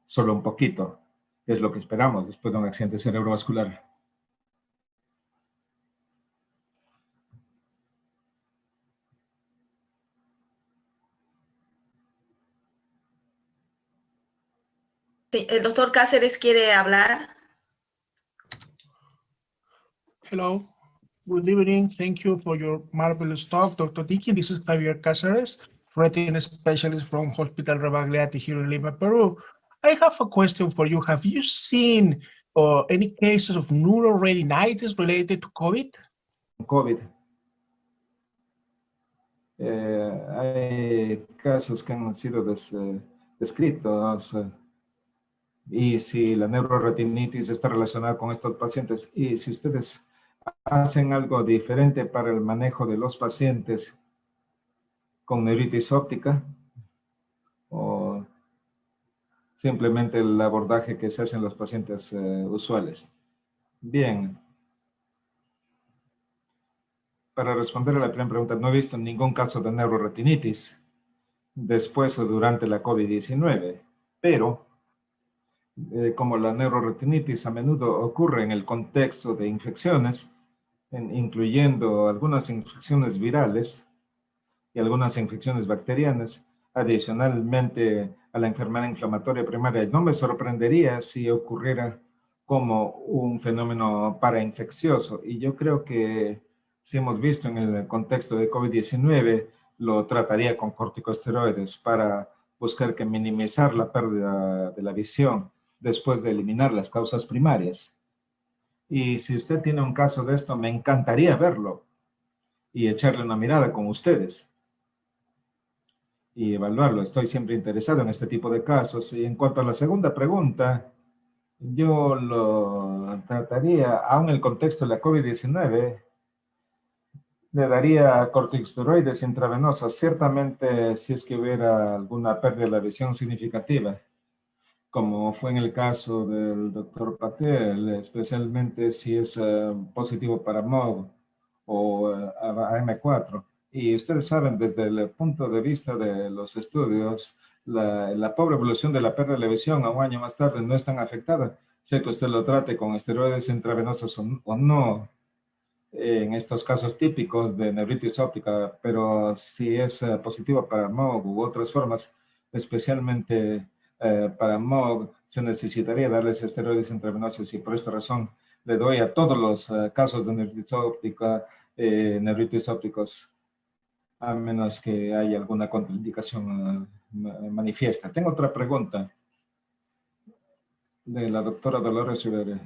solo un poquito. Es lo que esperamos después de un accidente cerebrovascular. Sí, el doctor Cáceres quiere hablar. Hello, good evening. Thank you for your marvelous talk, Dr. Dickey. This is Javier Cáceres, retina specialist from Hospital Rebagliati here in Lima, Peru. I have a question for you. Have you seen any cases of neuroretinitis related to COVID? COVID. Hay casos que han sido descritos y si la neuroretinitis está relacionada con estos pacientes y si ustedes hacen algo diferente para el manejo de los pacientes con neuritis óptica o simplemente el abordaje que se hace en los pacientes usuales. Bien. Para responder a la primera pregunta, no he visto ningún caso de neuroretinitis después o durante la COVID-19, pero como la neuroretinitis a menudo ocurre en el contexto de infecciones, incluyendo algunas infecciones virales y algunas infecciones bacterianas, adicionalmente a la enfermedad inflamatoria primaria, no me sorprendería si ocurriera como un fenómeno parainfeccioso. Y yo creo que si hemos visto en el contexto de COVID-19, lo trataría con corticosteroides para buscar que minimizar la pérdida de la visión después de eliminar las causas primarias. Y si usted tiene un caso de esto, me encantaría verlo. y echarle una mirada con ustedes y evaluarlo. Estoy siempre interesado en este tipo de casos. Y en cuanto a la segunda pregunta, yo lo trataría, aún en el contexto de la COVID-19, le daría corticosteroides intravenosos, ciertamente si es que hubiera alguna pérdida de la visión significativa, como fue en el caso del doctor Patel, especialmente si es positivo para MOG o AM4. Y ustedes saben, desde el punto de vista de los estudios, la pobre evolución de la pérdida de la visión a un año más tarde no es tan afectada. Sé que usted lo trate con esteroides intravenosos o no, en estos casos típicos de neuritis óptica, pero si es positivo para MOG u otras formas, especialmente para MOG, se necesitaría darles esteroides intravenosos y por esta razón le doy a todos los casos de neuritis óptica, neuritis ópticos, a menos que haya alguna contraindicación manifiesta. Tengo otra pregunta de la doctora Dolores Rivera.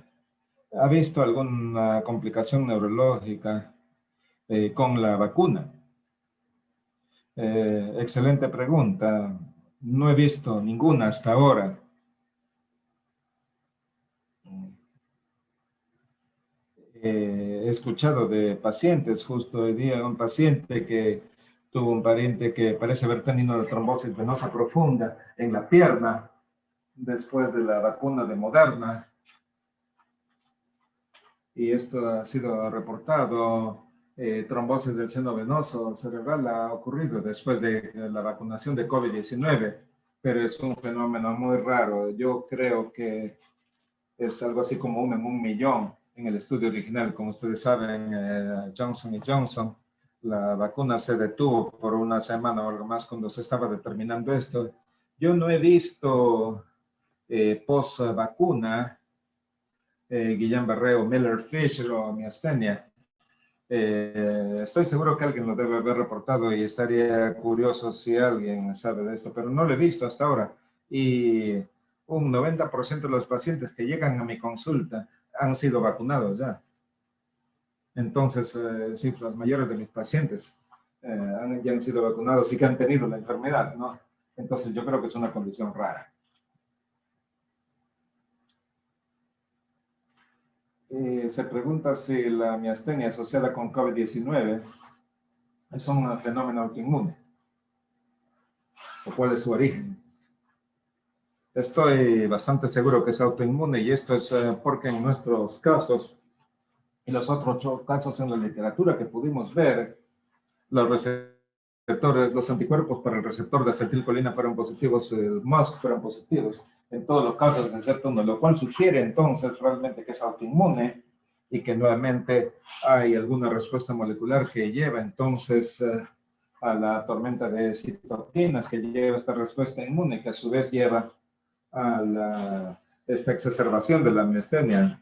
¿Ha visto alguna complicación neurológica con la vacuna? Excelente pregunta. No he visto ninguna hasta ahora. He escuchado de pacientes, justo hoy día un paciente que tuvo un pariente que parece haber tenido una trombosis venosa profunda en la pierna después de la vacuna de Moderna. Y esto ha sido reportado. Trombosis del seno venoso cerebral ha ocurrido después de la vacunación de COVID-19, pero es un fenómeno muy raro. Yo creo que es algo así como 1 en 1.000.000 en el estudio original. Como ustedes saben, Johnson & Johnson, la vacuna se detuvo por una semana o algo más cuando se estaba determinando esto. Yo no he visto post-vacuna Guillain-Barré o Miller-Fisher o miastenia. Estoy seguro que alguien lo debe haber reportado y estaría curioso si alguien sabe de esto, pero no lo he visto hasta ahora. Y un 90% de los pacientes que llegan a mi consulta han sido vacunados ya. Entonces, cifras mayores de mis pacientes ya han sido vacunados y que han tenido la enfermedad, ¿no? Entonces, yo creo que es una condición rara. Se pregunta si la miastenia asociada con COVID-19 es un fenómeno autoinmune o cuál es su origen. Estoy bastante seguro que es autoinmune y esto es porque en nuestros casos y los otros 8 casos en la literatura que pudimos ver, los receptores, los anticuerpos para el receptor de acetilcolina fueron positivos, el MuSK fueron positivos en todos los casos excepto uno, lo cual sugiere entonces realmente que es autoinmune y que nuevamente hay alguna respuesta molecular que lleva entonces a la tormenta de citoquinas, que lleva esta respuesta inmune, que a su vez lleva a esta exacerbación de la miastenia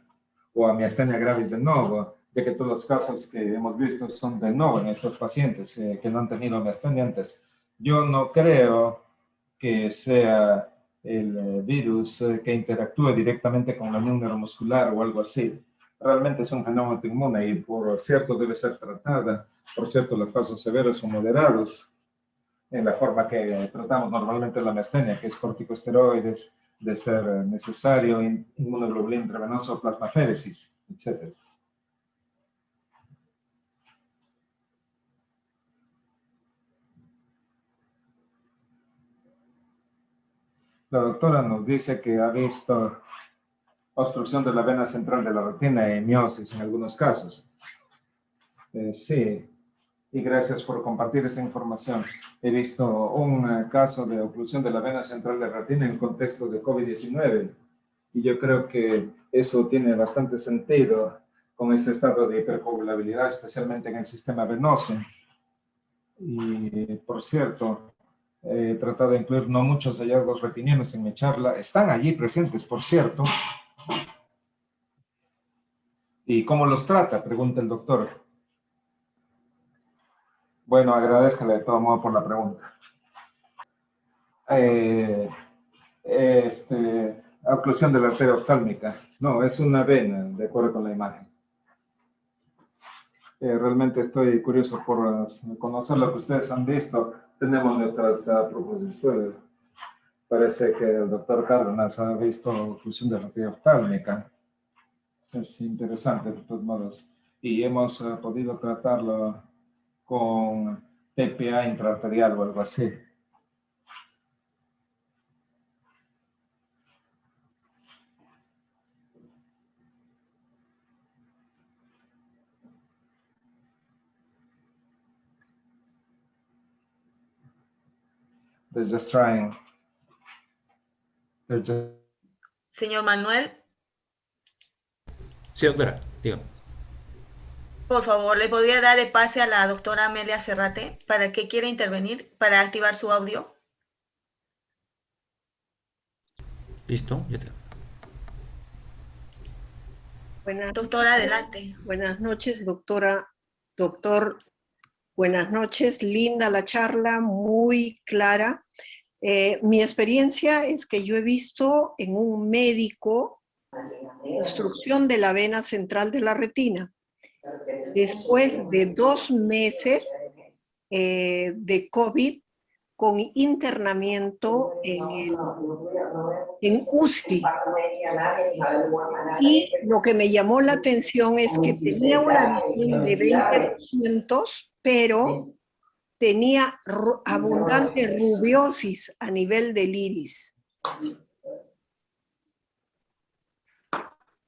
o a miastenia gravis de novo, ya que todos los casos que hemos visto son de novo en estos pacientes que no han tenido miastenia antes. Yo no creo que sea el virus que interactúe directamente con la unión neuromuscular o algo así. Realmente es un fenómeno autoinmune y por cierto debe ser tratada. Por cierto, los casos severos o moderados en la forma que tratamos normalmente la miastenia, que es corticosteroides, de ser necesario, inmunoglobulina intravenosa, plasmaféresis, etc. La doctora nos dice que ha visto obstrucción de la vena central de la retina y miosis en algunos casos. Sí, y gracias por compartir esa información. He visto un caso de oclusión de la vena central de la retina en contexto de COVID-19 y yo creo que eso tiene bastante sentido con ese estado de hipercoagulabilidad, especialmente en el sistema venoso. Y por cierto, he tratado de incluir no muchos hallazgos retinianos en mi charla. Están allí presentes, por cierto. ¿Y cómo los trata?, pregunta el doctor. Bueno, agradezcale de todo modo por la pregunta. Oclusión de la arteria oftálmica. No, es una vena, de acuerdo con la imagen. Realmente estoy curioso por conocer lo que ustedes han visto. Tenemos nuestras proposiciones. Parece que el doctor Cárdenas ha visto oclusión de la oftálmica. Es interesante de todos modos. Y hemos podido tratarlo con TPA intraarterial o algo así. They're just trying. They're just... Señor Manuel, Sí, doctora, dígame. por favor, ¿le podría dar el pase a la doctora Amelia Serrate para que quiera intervenir, para activar su audio? Listo, ya está. Doctora, adelante. Buenas noches, doctora. Doctor, buenas noches. Linda la charla, muy clara. Mi experiencia es que yo he visto en un médico obstrucción de la vena central de la retina. Después de 2 meses de COVID con internamiento en UCI. Y lo que me llamó la atención es que tenía una visión de 20/200, pero tenía abundante rubiosis a nivel del iris.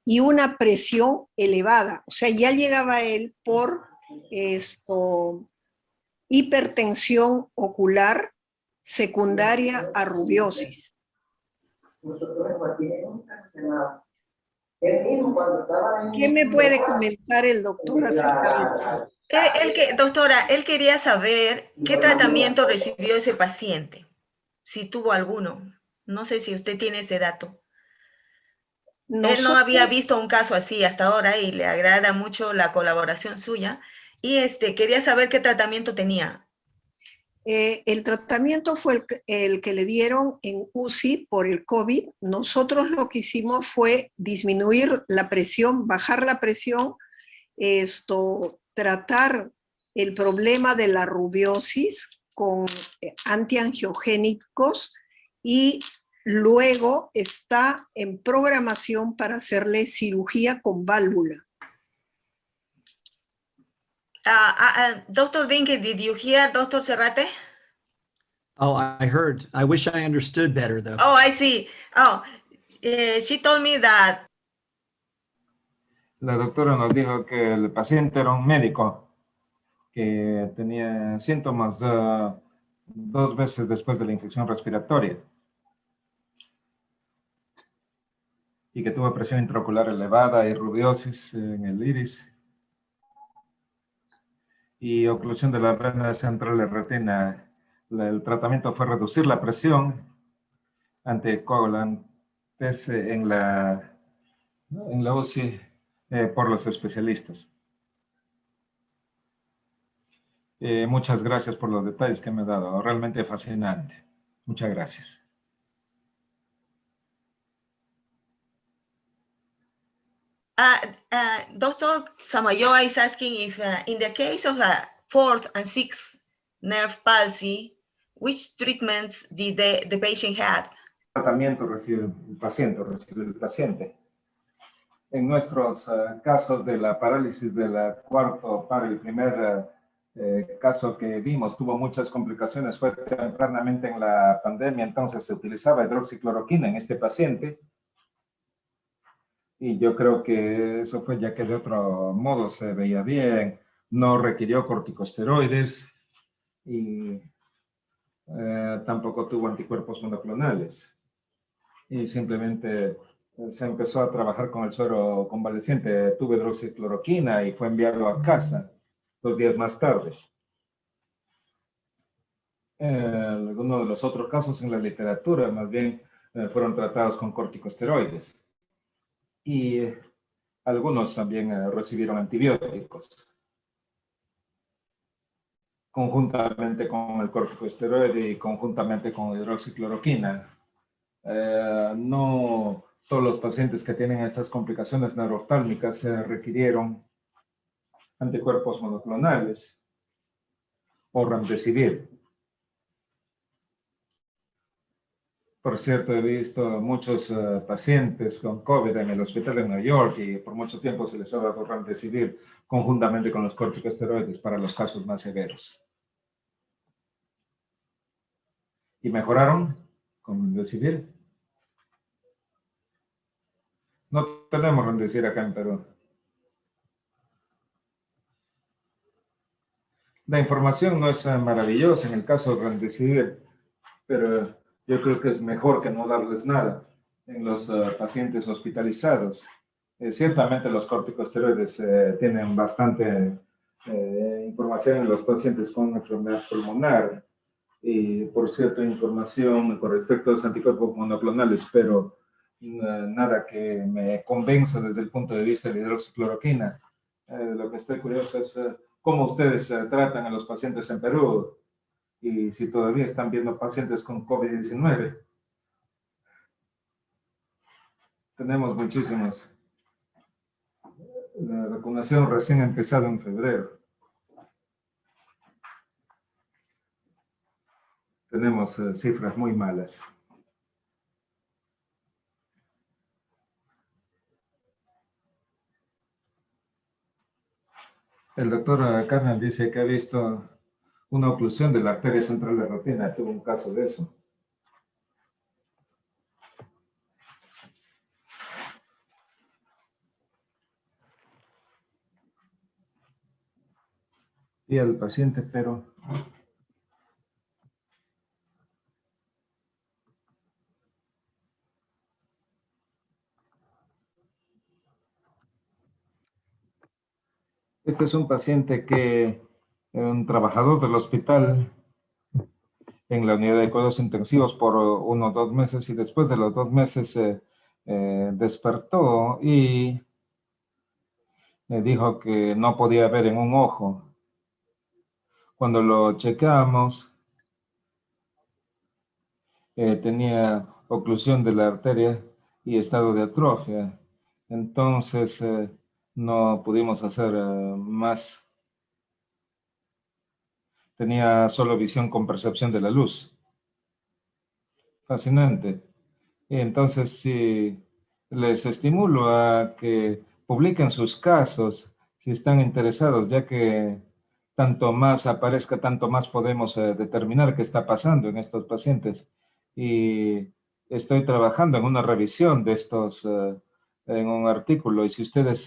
Y una presión elevada. O sea, ya llegaba él por hipertensión ocular secundaria a rubiosis. ¿Qué me puede comentar el doctor acerca de Doctora, él quería saber qué tratamiento recibió ese paciente, si tuvo alguno. No sé si usted tiene ese dato. Él no había visto un caso así hasta ahora y le agrada mucho la colaboración suya. Y quería saber qué tratamiento tenía. El tratamiento fue el que le dieron en UCI por el COVID. Nosotros lo que hicimos fue disminuir la presión, bajar la presión, tratar el problema de la rubiosis con antiangiogénicos y luego está en programación para hacerle cirugía con válvula. Dr. Dinky, did you hear Dr. Serrate? Oh, I heard. I wish I understood better, though. Oh, I see. Oh, she told me that. La doctora nos dijo que el paciente era un médico que tenía síntomas 2 veces después de la infección respiratoria y que tuvo presión intraocular elevada y rubiosis en el iris y oclusión de la vena central de retina. El tratamiento fue reducir la presión anticoagulantes en la UCI por los especialistas. Muchas gracias por los detalles que me ha dado. Realmente fascinante. Muchas gracias. Dr. Samayoa is asking if in the case of a 4th and 6th nerve palsy, which treatments did the patient had? Tratamiento recibe el paciente. En nuestros casos de la parálisis de la cuarto par, el primer caso que vimos tuvo muchas complicaciones, fue tempranamente en la pandemia, entonces se utilizaba hidroxicloroquina en este paciente. Y yo creo que eso fue ya que de otro modo se veía bien, no requirió corticosteroides y tampoco tuvo anticuerpos monoclonales. Y simplemente se empezó a trabajar con el suero convaleciente, tuvo hidroxicloroquina y fue enviado a casa 2 días más tarde. Algunos de los otros casos en la literatura más bien fueron tratados con corticosteroides. Y algunos también recibieron antibióticos. Conjuntamente con el corticosteroide y conjuntamente con hidroxicloroquina. No todos los pacientes que tienen estas complicaciones neurooftálmicas requirieron anticuerpos monoclonales o remdesivir. Por cierto, he visto muchos pacientes con COVID en el hospital de Nueva York y por mucho tiempo se les ha dado remdesivir conjuntamente con los corticosteroides para los casos más severos. ¿Y mejoraron con remdesivir? No tenemos remdesivir acá en Perú. La información no es maravillosa en el caso de remdesivir, pero yo creo que es mejor que no darles nada en los pacientes hospitalizados. Ciertamente los corticosteroides tienen bastante información en los pacientes con enfermedad pulmonar y, por cierto, información con respecto a los anticuerpos monoclonales, pero nada que me convenza desde el punto de vista de la hidroxicloroquina. Lo que estoy curioso es cómo ustedes tratan a los pacientes en Perú y si todavía están viendo pacientes con COVID-19. Tenemos muchísimos. La vacunación recién ha empezado en febrero. Tenemos cifras muy malas. El doctor Carmen dice que ha visto una oclusión de la arteria central de retina. Tuvo un caso de eso. Y al paciente, pero este es un paciente que un trabajador del hospital en la unidad de cuidados intensivos por 1 o 2 meses y después de los 2 meses despertó y me dijo que no podía ver en un ojo. Cuando lo checamos, tenía oclusión de la arteria y estado de atrofia. Entonces, no pudimos hacer más. Tenía solo visión con percepción de la luz. Fascinante. Y entonces, sí, les estimulo a que publiquen sus casos si están interesados, ya que tanto más aparezca, tanto más podemos determinar qué está pasando en estos pacientes. Y estoy trabajando en una revisión de estos en un artículo. Y si ustedes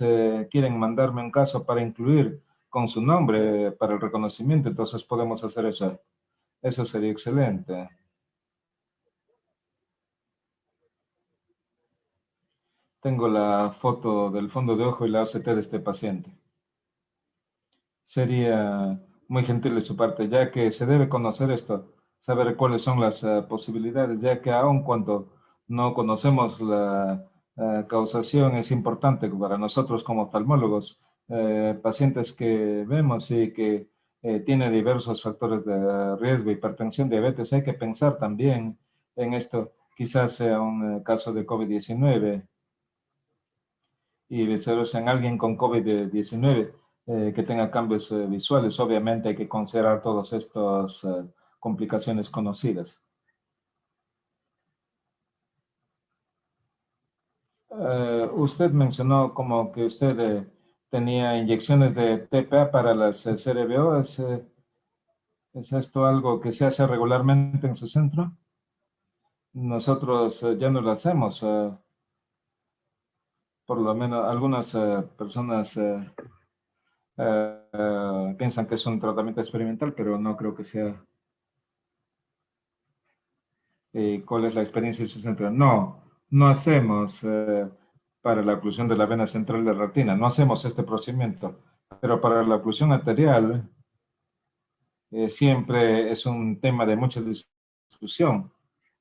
quieren mandarme un caso para incluir con su nombre para el reconocimiento, entonces podemos hacer eso. Eso sería excelente. Tengo la foto del fondo de ojo y la OCT de este paciente. Sería muy gentil de su parte, ya que se debe conocer esto, saber cuáles son las posibilidades, ya que aun cuando no conocemos la causación, es importante para nosotros como oftalmólogos, pacientes que vemos y que tienen diversos factores de riesgo, hipertensión, diabetes, hay que pensar también en esto. Quizás sea un caso de COVID-19 y viceversa en alguien con COVID-19 que tenga cambios visuales. Obviamente hay que considerar todas estas complicaciones conocidas. Usted mencionó como que usted tenía inyecciones de TPA para las CRBO. ¿Es esto algo que se hace regularmente en su centro? Nosotros ya no lo hacemos. Por lo menos algunas personas piensan que es un tratamiento experimental, pero no creo que sea. ¿Cuál es la experiencia en su centro? No hacemos para la oclusión de la vena central de retina, no hacemos este procedimiento, pero para la oclusión arterial siempre es un tema de mucha discusión.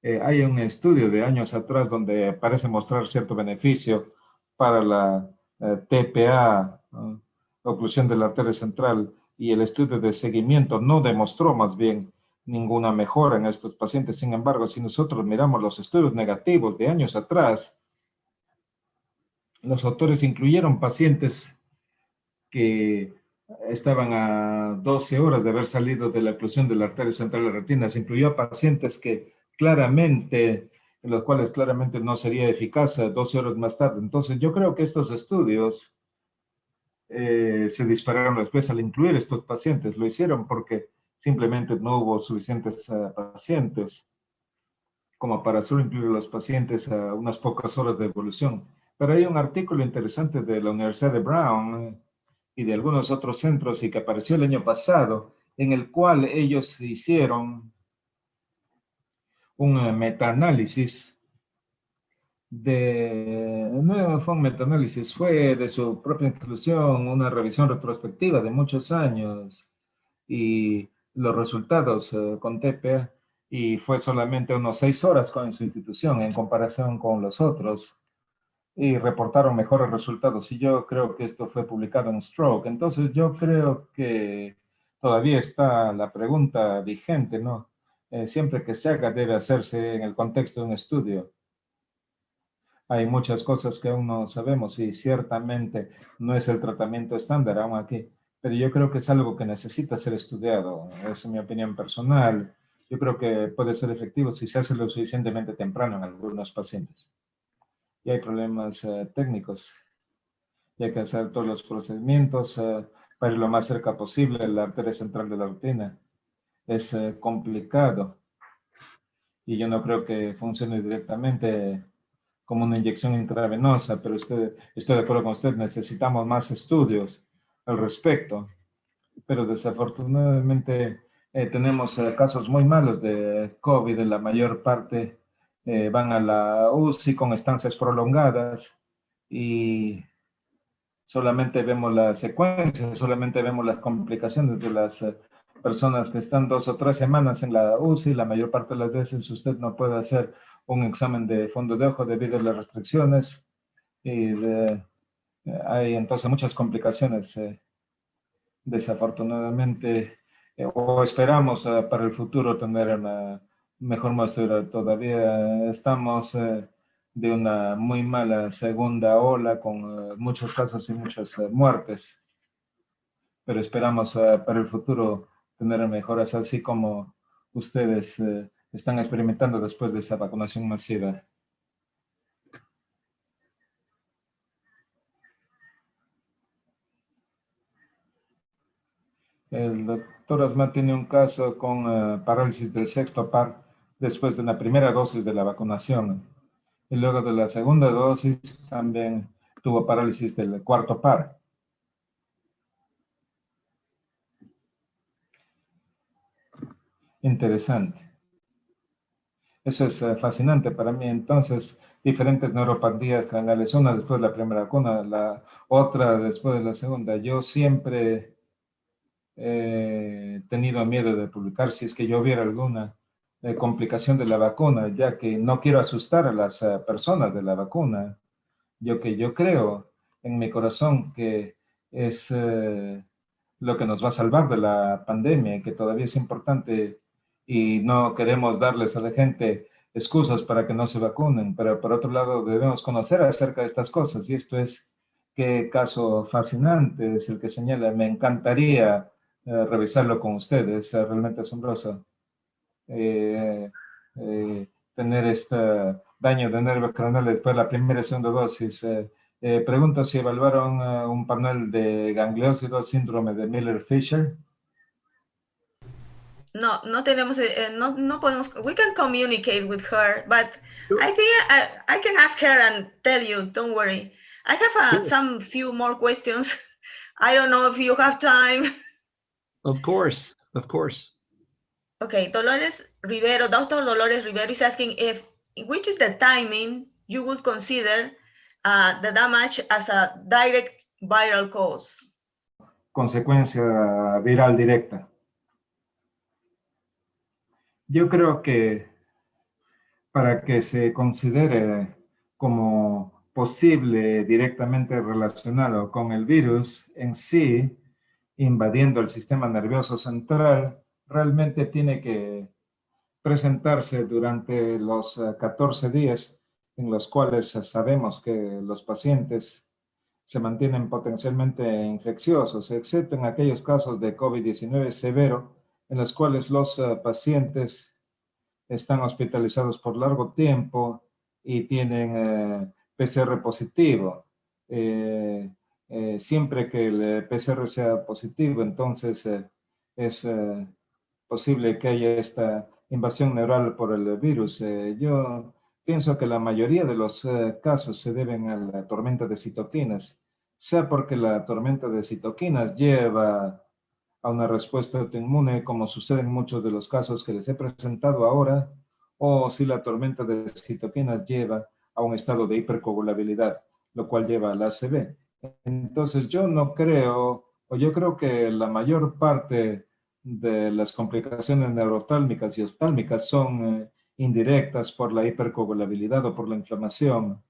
Hay un estudio de años atrás donde parece mostrar cierto beneficio para la TPA, oclusión de la arteria central, y el estudio de seguimiento no demostró más bien ninguna mejora en estos pacientes. Sin embargo, si nosotros miramos los estudios negativos de años atrás, los autores incluyeron pacientes que estaban a 12 horas de haber salido de la oclusión de la arteria central de la retina. Se incluyó a pacientes que claramente, en los cuales claramente no sería eficaz 12 horas más tarde. Entonces, yo creo que estos estudios se dispararon después al incluir estos pacientes. Lo hicieron porque simplemente no hubo suficientes pacientes como para solo incluir a los pacientes a unas pocas horas de evolución. Pero hay un artículo interesante de la Universidad de Brown y de algunos otros centros y que apareció el año pasado, en el cual ellos hicieron un metaanálisis no fue un metaanálisis, fue de su propia institución, una revisión retrospectiva de muchos años y los resultados con TPA, y fue solamente unos 6 horas con su institución en comparación con los otros, y reportaron mejores resultados, y yo creo que esto fue publicado en Stroke. Entonces yo creo que todavía está la pregunta vigente, ¿no? Siempre que se haga debe hacerse en el contexto de un estudio. Hay muchas cosas que aún no sabemos y ciertamente no es el tratamiento estándar aún aquí, pero yo creo que es algo que necesita ser estudiado. Es mi opinión personal. Yo creo que puede ser efectivo si se hace lo suficientemente temprano en algunos pacientes. Y hay problemas técnicos. Y hay que hacer todos los procedimientos para ir lo más cerca posible a la arteria central de la retina. Es complicado. Y yo no creo que funcione directamente como una inyección intravenosa, pero estoy de acuerdo con usted, necesitamos más estudios al respecto. Pero desafortunadamente tenemos casos muy malos de COVID, la mayor parte van a la UCI con estancias prolongadas y solamente vemos las secuencias, solamente vemos las complicaciones de las personas que están 2 o 3 semanas en la UCI. La mayor parte de las veces usted no puede hacer un examen de fondo de ojo debido a las restricciones y hay entonces muchas complicaciones desafortunadamente, o esperamos para el futuro tener una mejor muestra. Todavía estamos de una muy mala segunda ola con muchos casos y muchas muertes, pero esperamos para el futuro tener mejoras así como ustedes están experimentando después de esa vacunación masiva. El doctor Asma tiene un caso con parálisis del sexto par después de la primera dosis de la vacunación. Y luego de la segunda dosis también tuvo parálisis del cuarto par. Interesante. Eso es fascinante para mí. Entonces, diferentes neuropatías craneales, una después de la primera vacuna, la otra después de la segunda. Yo siempre he tenido miedo de publicar si es que yo viera alguna complicación de la vacuna, ya que no quiero asustar a las personas de la vacuna. Yo creo en mi corazón que es lo que nos va a salvar de la pandemia y que todavía es importante, y no queremos darles a la gente excusas para que no se vacunen, pero por otro lado debemos conocer acerca de estas cosas, y esto es qué caso fascinante es el que señala. Me encantaría revisarlo con ustedes, es realmente asombroso tener este daño de nervios craneales después de la primera y segunda dosis. Pregunto si evaluaron un panel de gangliósidos, síndrome de Miller-Fisher. No, no tenemos, no podemos, we can communicate with her, but I think I can ask her and tell you, don't worry. I have some few more questions. I don't know if you have time. Of course, of course. Okay, Dolores Rivero, Dr. Dolores Rivero is asking which is the timing you would consider the damage as a direct viral cause? Consecuencia viral directa. Yo creo que para que se considere como posible directamente relacionado con el virus en sí, invadiendo el sistema nervioso central, realmente tiene que presentarse durante los 14 días en los cuales sabemos que los pacientes se mantienen potencialmente infecciosos, excepto en aquellos casos de COVID-19 severo, en los cuales los pacientes están hospitalizados por largo tiempo y tienen PCR positivo. Siempre que el PCR sea positivo, entonces es posible que haya esta invasión neural por el virus. Yo pienso que la mayoría de los casos se deben a la tormenta de citoquinas, sea porque la tormenta de citoquinas lleva a una respuesta autoinmune, como sucede en muchos de los casos que les he presentado ahora, o si la tormenta de citoquinas lleva a un estado de hipercoagulabilidad, lo cual lleva al ACV. Entonces yo no creo, o yo creo que la mayor parte de las complicaciones neurotálmicas y oftálmicas son indirectas por la hipercoagulabilidad o por la inflamación,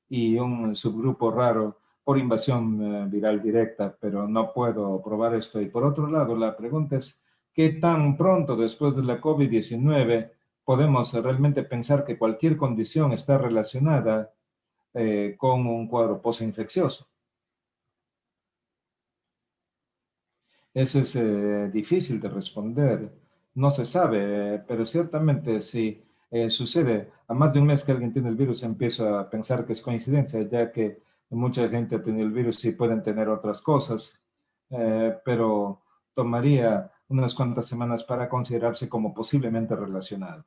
y un subgrupo raro por invasión viral directa, pero no puedo probar esto. Y por otro lado, la pregunta es, ¿qué tan pronto después de la COVID-19 podemos realmente pensar que cualquier condición está relacionada con un cuadro postinfeccioso? Eso es difícil de responder. No se sabe, pero ciertamente si sucede a más de un mes que alguien tiene el virus, empiezo a pensar que es coincidencia, ya que mucha gente ha tenido el virus y pueden tener otras cosas, pero tomaría unas cuantas semanas para considerarse como posiblemente relacionado.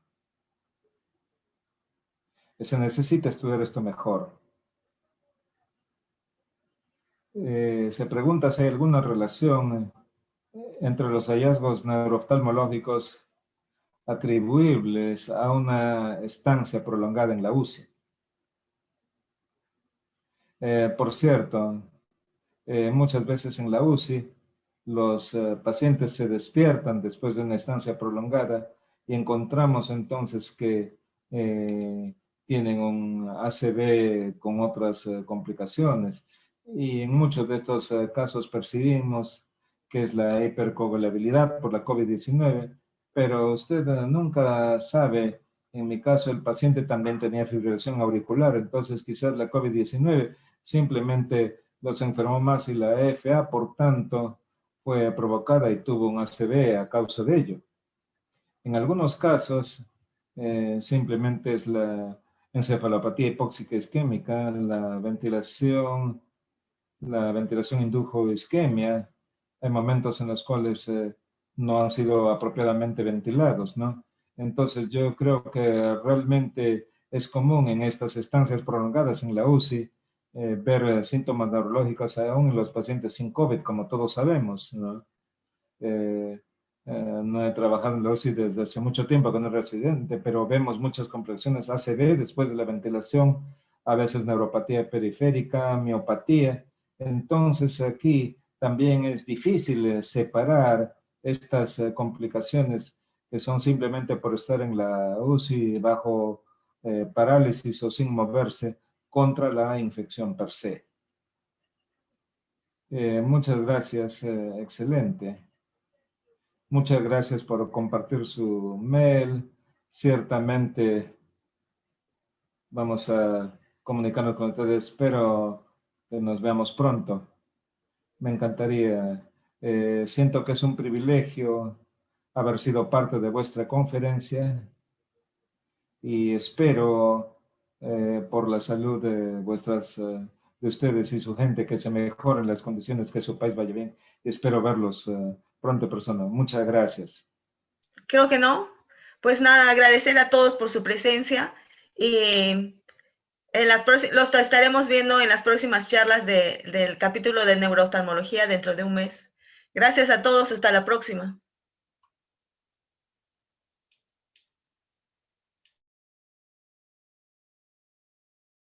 Se necesita estudiar esto mejor. Se pregunta si hay alguna relación entre los hallazgos neurooftalmológicos atribuibles a una estancia prolongada en la UCI. Por cierto, muchas veces en la UCI los pacientes se despiertan después de una estancia prolongada y encontramos entonces que tienen un ACV con otras complicaciones, y en muchos de estos casos percibimos que es la hipercoagulabilidad por la COVID-19, pero usted nunca sabe. En mi caso, el paciente también tenía fibrilación auricular, entonces quizás la COVID-19 simplemente los enfermó más y la EFA, por tanto, fue provocada y tuvo un ACV a causa de ello. En algunos casos, simplemente es la encefalopatía hipóxica isquémica, la ventilación indujo isquemia. Hay momentos en los cuales no han sido apropiadamente ventilados, ¿no? Entonces yo creo que realmente es común en estas estancias prolongadas en la UCI ver síntomas neurológicos aún en los pacientes sin COVID, como todos sabemos, ¿no? No he trabajado en la UCI desde hace mucho tiempo con el residente, pero vemos muchas complicaciones ACV después de la ventilación, a veces neuropatía periférica, miopatía. Entonces aquí también es difícil separar estas complicaciones que son simplemente por estar en la UCI bajo parálisis o sin moverse contra la infección per se. Muchas gracias, excelente. Muchas gracias por compartir su mail. Ciertamente vamos a comunicarnos con ustedes. Espero que nos veamos pronto. Me encantaría. Siento que es un privilegio haber sido parte de vuestra conferencia y espero por la salud de de ustedes y su gente, que se mejoren las condiciones, que su país vaya bien. Y espero verlos pronto en persona. Muchas gracias. Creo que no. Pues nada, agradecer a todos por su presencia y los estaremos viendo en las próximas charlas del capítulo de neurooftalmología dentro de un mes. Gracias a todos, hasta la próxima.